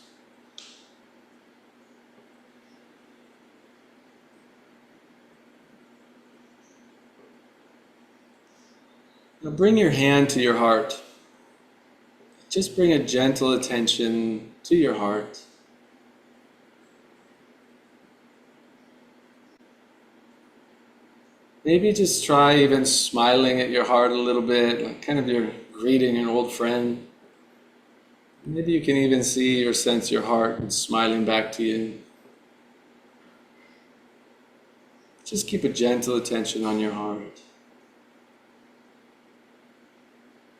Now bring your hand to your heart. Just bring a gentle attention to your heart. Maybe just try even smiling at your heart a little bit, like kind of you're greeting an old friend. Maybe you can even see or sense your heart smiling back to you. Just keep a gentle attention on your heart.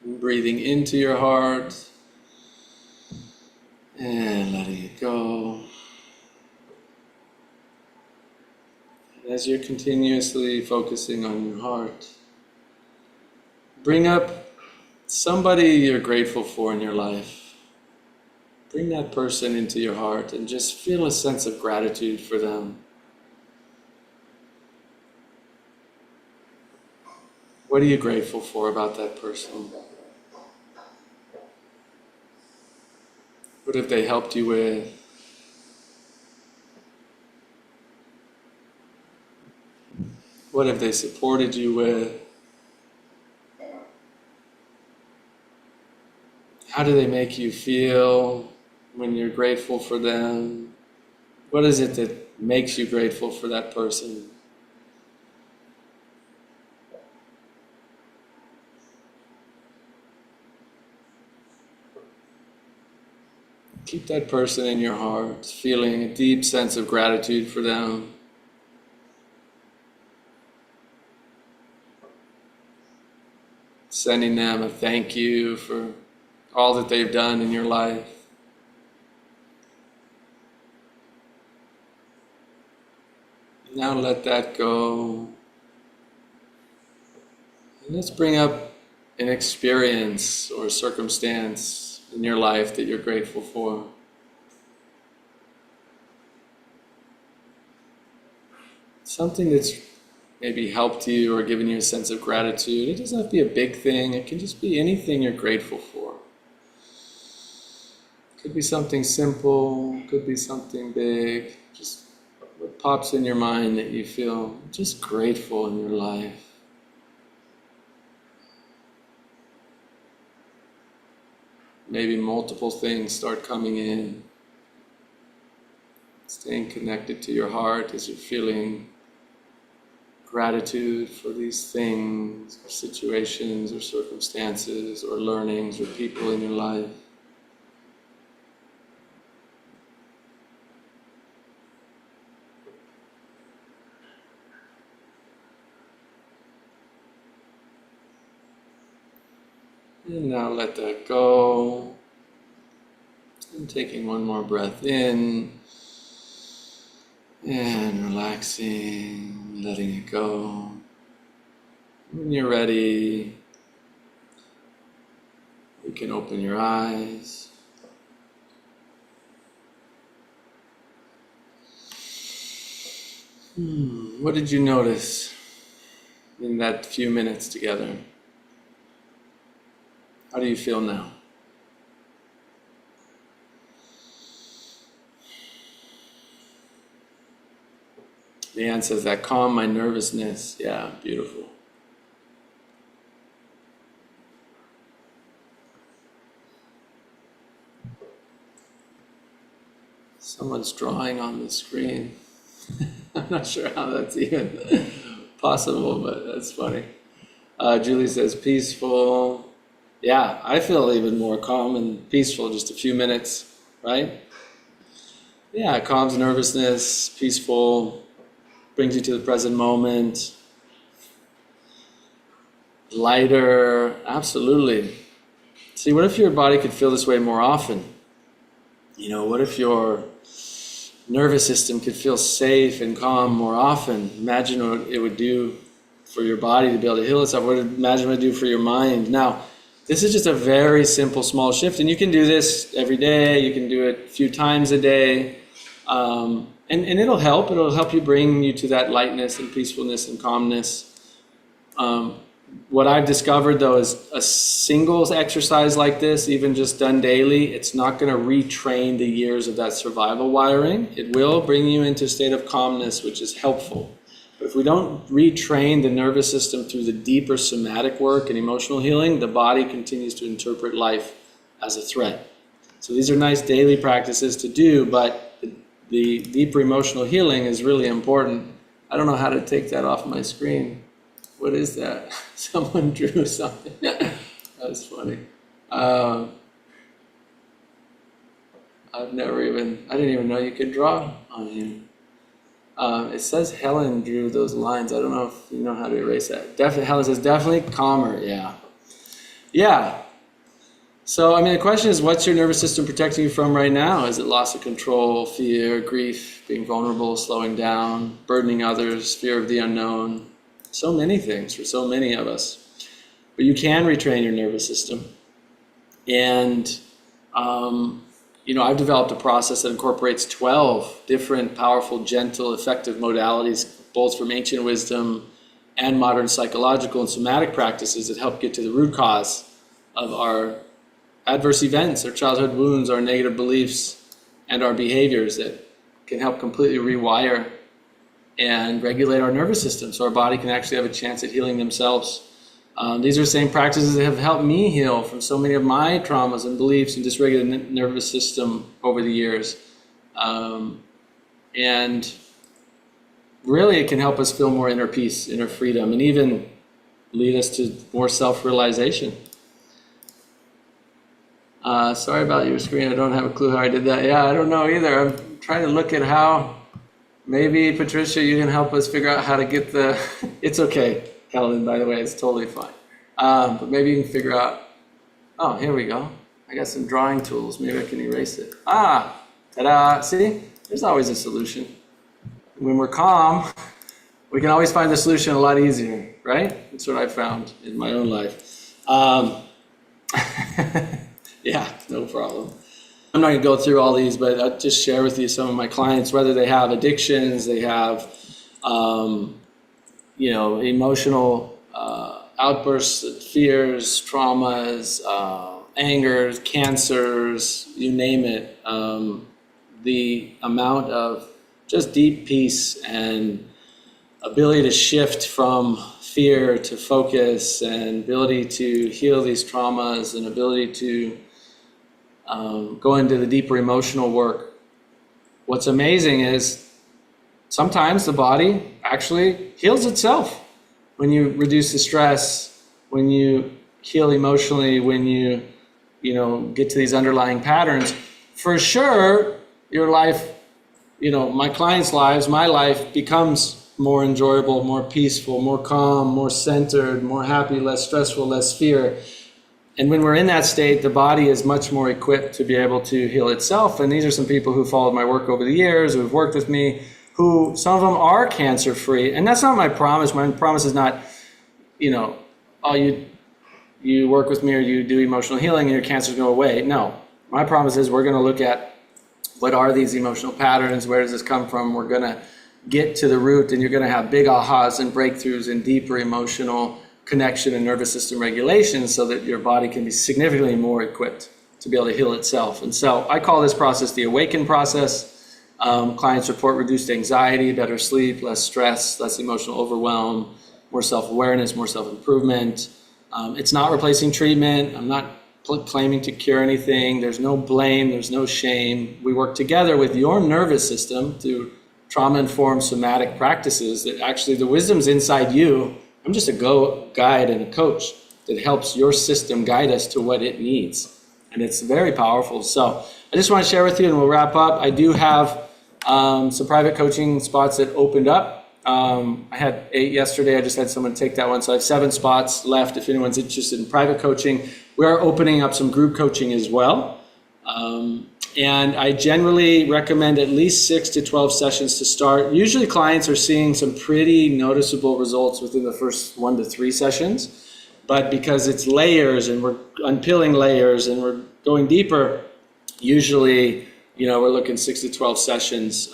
Breathing into your heart and letting it go. And as you're continuously focusing on your heart, bring up somebody you're grateful for in your life. Bring that person into your heart and just feel a sense of gratitude for them. What are you grateful for about that person? What have they helped you with? What have they supported you with? How do they make you feel when you're grateful for them? What is it that makes you grateful for that person? Keep that person in your heart, feeling a deep sense of gratitude for them. Sending them a thank you for all that they've done in your life. Now let that go. And let's bring up an experience or circumstance in your life that you're grateful for. Something that's maybe helped you or given you a sense of gratitude. It doesn't have to be a big thing. It can just be anything you're grateful for. Could be something simple, could be something big. Just what pops in your mind that you feel just grateful in your life. Maybe multiple things start coming in. Staying connected to your heart as you're feeling gratitude for these things, or situations, or circumstances, or learnings, or people in your life. And now let that go. And taking one more breath in. And relaxing, letting it go. When you're ready, you can open your eyes. What did you notice in that few minutes together? How do you feel now? Leanne says that calmed my nervousness. Yeah, beautiful. Someone's drawing on the screen. I'm not sure how that's even possible, but that's funny. Julie says peaceful. Yeah, I feel even more calm and peaceful just a few minutes, right? Yeah, it calms nervousness, peaceful, brings you to the present moment. Lighter, absolutely. See, what if your body could feel this way more often? You know, what if your nervous system could feel safe and calm more often? Imagine what it would do for your body to be able to heal itself. Imagine what it would do for your mind. Now, this is just a very simple, small shift, and you can do this every day. You can do it a few times a day, and it'll help. It'll help you bring you to that lightness and peacefulness and calmness. What I've discovered, though, is a single exercise like this, even just done daily, it's not going to retrain the years of that survival wiring. It will bring you into a state of calmness, which is helpful. But if we don't retrain the nervous system through the deeper somatic work and emotional healing, the body continues to interpret life as a threat. So these are nice daily practices to do, but the deeper emotional healing is really important. I don't know how to take that off my screen. What is that? Someone drew something. That's funny. I didn't even know you could draw on here. It says Helen drew those lines. I don't know if you know how to erase that. Definitely, Helen says definitely calmer. Yeah. Yeah. So, I mean, the question is, what's your nervous system protecting you from right now? Is it loss of control, fear, grief, being vulnerable, slowing down, burdening others, fear of the unknown? So many things for so many of us. But you can retrain your nervous system. And, I've developed a process that incorporates 12 different powerful, gentle, effective modalities, both from ancient wisdom and modern psychological and somatic practices that help get to the root cause of our adverse events, our childhood wounds, our negative beliefs, and our behaviors that can help completely rewire and regulate our nervous system so our body can actually have a chance at healing themselves. These are the same practices that have helped me heal from so many of my traumas and beliefs and dysregulated nervous system over the years. And really it can help us feel more inner peace, inner freedom, and even lead us to more self-realization. Sorry about your screen. I don't have a clue how I did that. Yeah, I don't know either. I'm trying to look at how. Maybe, Patricia, you can help us figure out how to get the... It's okay, Helen, by the way. It's totally fine. But maybe you can figure out... Oh, here we go. I got some drawing tools. Maybe I can erase it. Ah, ta-da. See? There's always a solution. When we're calm, we can always find the solution a lot easier, right? That's what I found in my own life. Yeah, no problem. I'm not going to go through all these, but I'll just share with you some of my clients, whether they have addictions, they have, emotional outbursts, fears, traumas, angers, cancers, you name it. The amount of just deep peace and ability to shift from fear to focus, and ability to heal these traumas, and ability to go into the deeper emotional work. What's amazing is sometimes the body actually heals itself when you reduce the stress, when you heal emotionally, when you get to these underlying patterns. For sure, your life, my clients' lives, my life becomes more enjoyable, more peaceful, more calm, more centered, more happy, less stressful, less fear. And when we're in that state, the body is much more equipped to be able to heal itself. And these are some people who followed my work over the years, who've worked with me, who some of them are cancer-free. And that's not my promise. My promise is not, oh, you work with me or you do emotional healing and your cancers go away. No, my promise is we're going to look at what are these emotional patterns, where does this come from? We're going to get to the root, and you're going to have big ahas and breakthroughs and deeper emotional connection and nervous system regulation, so that your body can be significantly more equipped to be able to heal itself. And so I call this process the awaken process. Clients report reduced anxiety, better sleep, less stress, less emotional overwhelm, more self-awareness, more self-improvement. It's not replacing treatment. I'm not claiming to cure anything. There's no blame. There's no shame. We work together with your nervous system through trauma-informed somatic practices that actually the wisdom's inside you. I'm just a guide and a coach that helps your system guide us to what it needs. And it's very powerful. So I just want to share with you, and we'll wrap up. I do have some private coaching spots that opened up. I had 8 yesterday. I just had someone take that one. So I have 7 spots left if anyone's interested in private coaching. We are opening up some group coaching as well. And I generally recommend at least 6 to 12 sessions to start. Usually clients are seeing some pretty noticeable results within the first 1 to 3 sessions. But because it's layers and we're unpeeling layers and we're going deeper, usually, we're looking 6 to 12 sessions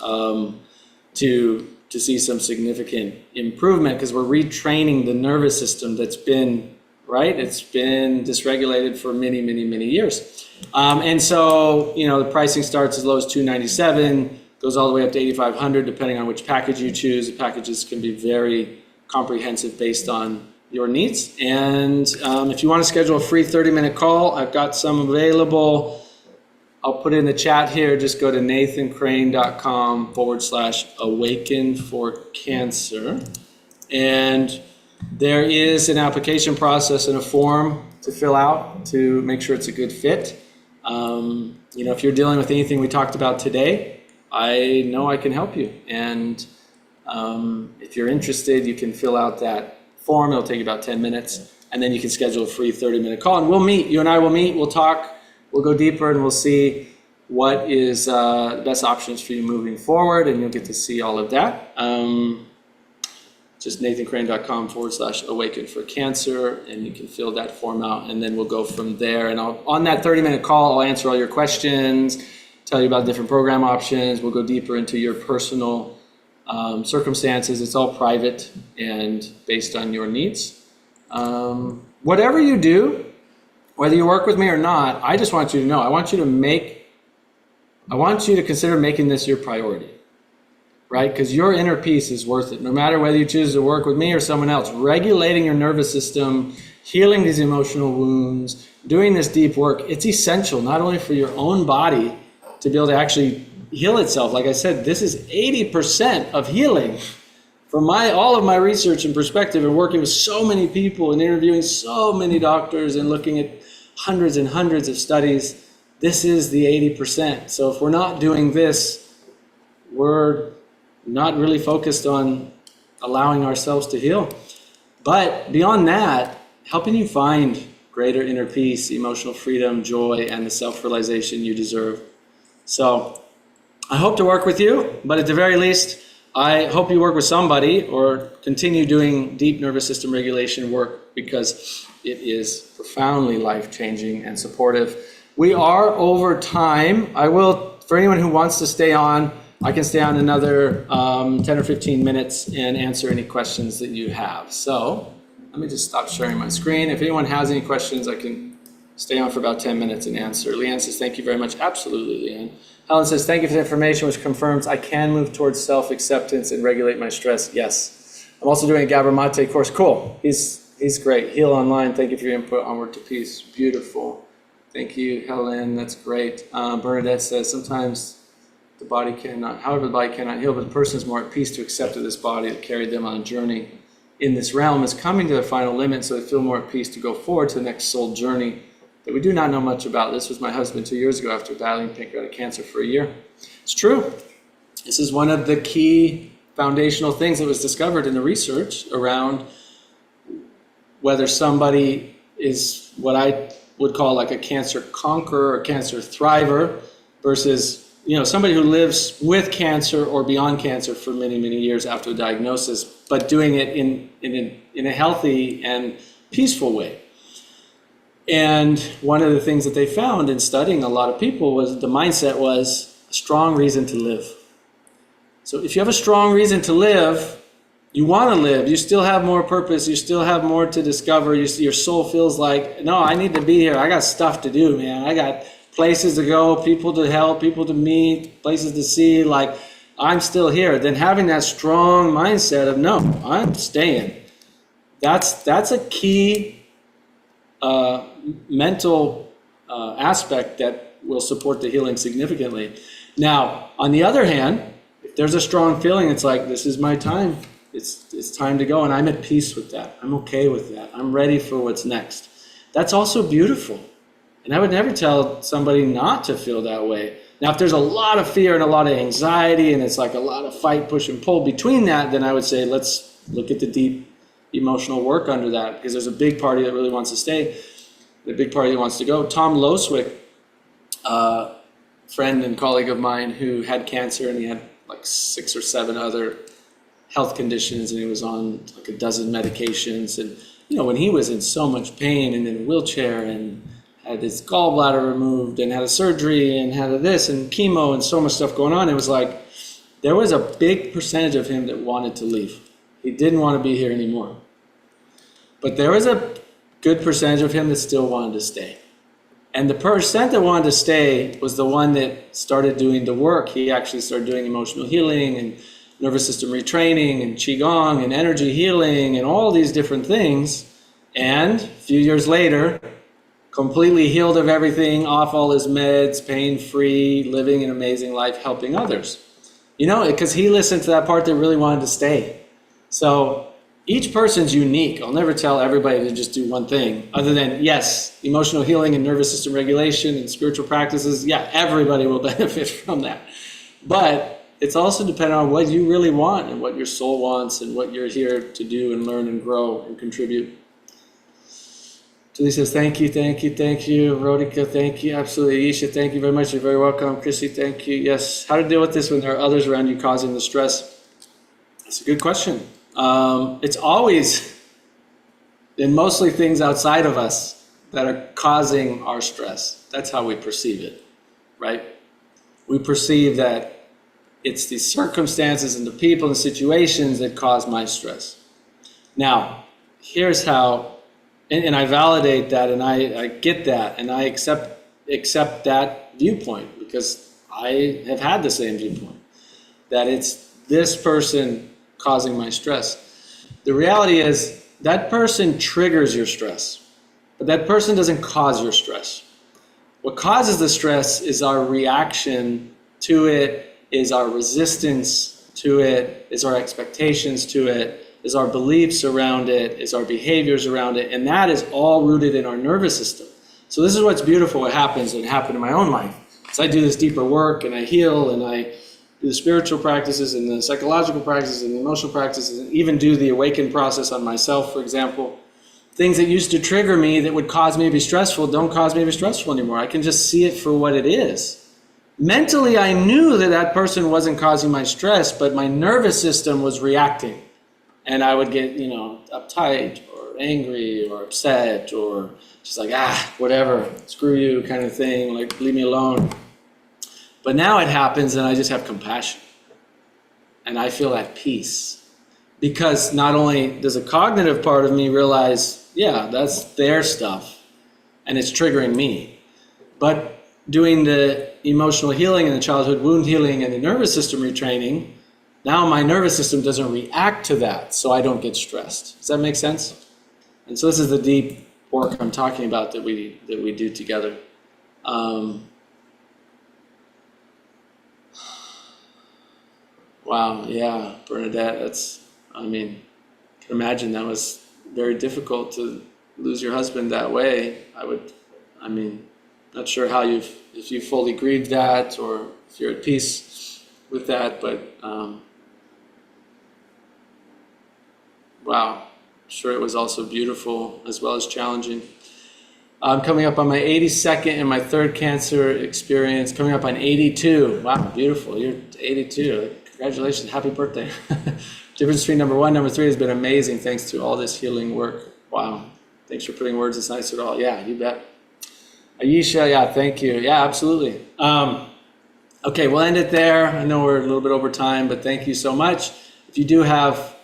to see some significant improvement, because we're retraining the nervous system that's been, it's been dysregulated for many, many, many years. And so, the pricing starts as low as $297, goes all the way up to $8,500, depending on which package you choose. The packages can be very comprehensive based on your needs. And if you want to schedule a free 30-minute call, I've got some available. I'll put it in the chat here. Just go to nathancrane.com/awaken for cancer. And there is an application process and a form to fill out to make sure it's a good fit. If you're dealing with anything we talked about today, I know I can help you. And if you're interested, you can fill out that form. It'll take you about 10 minutes. And then you can schedule a free 30-minute call. And we'll meet. You and I will meet. We'll talk. We'll go deeper, and we'll see what is the best options for you moving forward. And you'll get to see all of that. Just nathancrane.com/awaken for cancer, and you can fill that form out, and then we'll go from there. And on that 30-minute call, I'll answer all your questions, tell you about different program options. We'll go deeper into your personal circumstances. It's all private and based on your needs. Whatever you do, whether you work with me or not, I just want you to know, I want you to consider making this your priority. Right? Because your inner peace is worth it. No matter whether you choose to work with me or someone else, regulating your nervous system, healing these emotional wounds, doing this deep work, it's essential not only for your own body to be able to actually heal itself. Like I said, this is 80% of healing. From all of my research and perspective and working with so many people and interviewing so many doctors and looking at hundreds and hundreds of studies, this is the 80%. So if we're not doing this, we're not really focused on allowing ourselves to heal. But beyond that, helping you find greater inner peace, emotional freedom, joy, and the self-realization you deserve. So I hope to work with you, but at the very least, I hope you work with somebody or continue doing deep nervous system regulation work, because it is profoundly life-changing and supportive. We are over time. I will, for anyone who wants to stay on, I can stay on another 10 or 15 minutes and answer any questions that you have. So let me just stop sharing my screen. If anyone has any questions, I can stay on for about 10 minutes and answer. Leanne says, thank you very much. Absolutely, Leanne. Helen says, thank you for the information, which confirms I can move towards self-acceptance and regulate my stress. Yes. I'm also doing a Gabor Mate course. Cool. He's great. Heal Online. Thank you for your input. Onward to Peace. Beautiful. Thank you, Helen. That's great. Bernadette says, sometimes the body cannot, however, the body cannot heal, but the person is more at peace to accept that this body that carried them on a journey in this realm is coming to their final limit, so they feel more at peace to go forward to the next soul journey that we do not know much about. This was my husband 2 years ago after battling pancreatic cancer for a year. It's true. This is one of the key foundational things that was discovered in the research around whether somebody is what I would call like a cancer conqueror or cancer thriver versus somebody who lives with cancer or beyond cancer for many, many years after the diagnosis, but doing it in a healthy and peaceful way. And one of the things that they found in studying a lot of people was the mindset was a strong reason to live. So if you have a strong reason to live, you want to live, you still have more purpose, you still have more to discover, your soul feels like, no, I need to be here, I got stuff to do, man, I got places to go, people to help, people to meet, places to see, like I'm still here. Then having that strong mindset of no, I'm staying. That's a key mental aspect that will support the healing significantly. Now, on the other hand, if there's a strong feeling, it's like this is my time. It's time to go, and I'm at peace with that. I'm okay with that. I'm ready for what's next. That's also beautiful. And I would never tell somebody not to feel that way. Now, if there's a lot of fear and a lot of anxiety and it's like a lot of fight, push, and pull between that, then I would say let's look at the deep emotional work under that, because there's a big party that really wants to stay, the big party that wants to go. Tom Loswick, friend and colleague of mine who had cancer, and he had like 6 or 7 other health conditions, and he was on like a dozen medications. And, when he was in so much pain and in a wheelchair and had his gallbladder removed and had a surgery and had a this and chemo and so much stuff going on, it was like there was a big percentage of him that wanted to leave. He didn't want to be here anymore. But there was a good percentage of him that still wanted to stay. And the percent that wanted to stay was the one that started doing the work. He actually started doing emotional healing and nervous system retraining and Qigong and energy healing and all these different things. And a few years later, completely healed of everything, off all his meds, pain-free, living an amazing life, helping others. Because he listened to that part that really wanted to stay. So each person's unique. I'll never tell everybody to just do one thing, other than, yes, emotional healing and nervous system regulation and spiritual practices, yeah, everybody will benefit from that. But it's also dependent on what you really want and what your soul wants and what you're here to do and learn and grow and contribute. Julie says, thank you. Rodika, thank you. Absolutely. Isha, thank you very much. You're very welcome. Chrissy, thank you. Yes. How to deal with this when there are others around you causing the stress? That's a good question. It's always, and mostly things outside of us that are causing our stress. That's how we perceive it, right? We perceive that it's the circumstances and the people and situations that cause my stress. Now, here's how. And I validate that, and I get that, and I accept that viewpoint, because I have had the same viewpoint, that it's this person causing my stress. The reality is that person triggers your stress, but that person doesn't cause your stress. What causes the stress is our reaction to it, is our resistance to it, is our expectations to it, is our beliefs around it, is our behaviors around it, and that is all rooted in our nervous system. So this is what's beautiful, what happens, and happened in my own life. So I do this deeper work, and I heal, and I do the spiritual practices, and the psychological practices, and the emotional practices, and even do the awaken process on myself, for example. Things that used to trigger me that would cause me to be stressful don't cause me to be stressful anymore. I can just see it for what it is. Mentally, I knew that that person wasn't causing my stress, but my nervous system was reacting. And I would get, uptight or angry or upset or just like, whatever, screw you kind of thing, like leave me alone. But now it happens and I just have compassion. and I feel at peace. Because not only does a cognitive part of me realize, yeah, that's their stuff, and it's triggering me, but doing the emotional healing and the childhood wound healing and the nervous system retraining, now my nervous system doesn't react to that, so I don't get stressed. Does that make sense? And so this is the deep work I'm talking about that we do together. Wow, yeah, Bernadette, I can imagine that was very difficult to lose your husband that way. Not sure if you fully grieved that or if you're at peace with that, but wow, I'm sure it was also beautiful as well as challenging. I'm coming up on my 82nd and my third cancer experience, coming up on 82. Wow, beautiful, you're 82. Congratulations, happy birthday. Difference between number 1 and number 3 has been amazing thanks to all this healing work. Wow, thanks for putting words as nice at all. Yeah, you bet. Ayesha, yeah, thank you. Yeah, absolutely. Okay, we'll end it there. I know we're a little bit over time, but thank you so much. If you do have,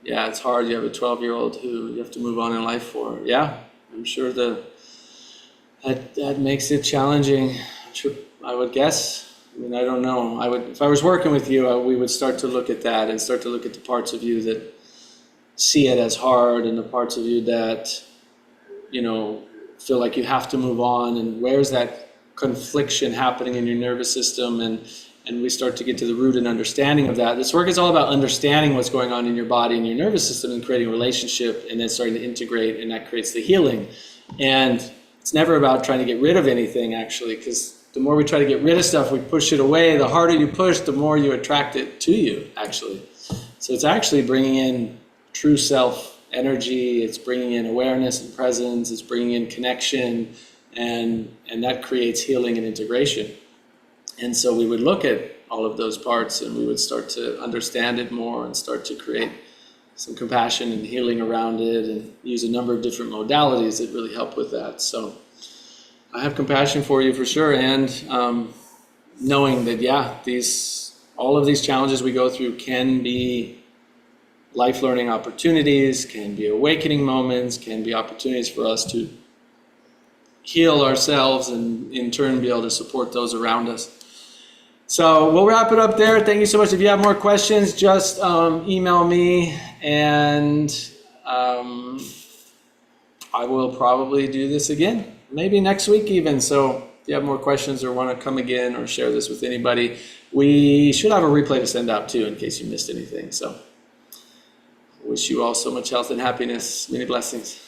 it's hard. You have a 12-year-old who you have to move on in life for. Yeah, I'm sure that makes it challenging. I would guess. I don't know. If I was working with you, we would start to look at that and start to look at the parts of you that see it as hard and the parts of you that, feel like you have to move on, and where's that confliction happening in your nervous system, and we start to get to the root and understanding of that. This work is all about understanding what's going on in your body and your nervous system and creating a relationship and then starting to integrate, and that creates the healing. And it's never about trying to get rid of anything, actually, because the more we try to get rid of stuff, we push it away. The harder you push, the more you attract it to you, actually. So it's actually bringing in true self energy. It's bringing in awareness and presence. It's bringing in connection, and that creates healing and integration. And so we would look at all of those parts, and we would start to understand it more and start to create some compassion and healing around it, and use a number of different modalities that really help with that. So I have compassion for you for sure, and knowing that, all of these challenges we go through can be life learning opportunities, can be awakening moments, can be opportunities for us to heal ourselves and in turn be able to support those around us. So we'll wrap it up there. Thank you so much. If you have more questions, just email me, and I will probably do this again, maybe next week even. So if you have more questions or want to come again or share this with anybody, we should have a replay to send out too in case you missed anything. So wish you all so much health and happiness. Many blessings.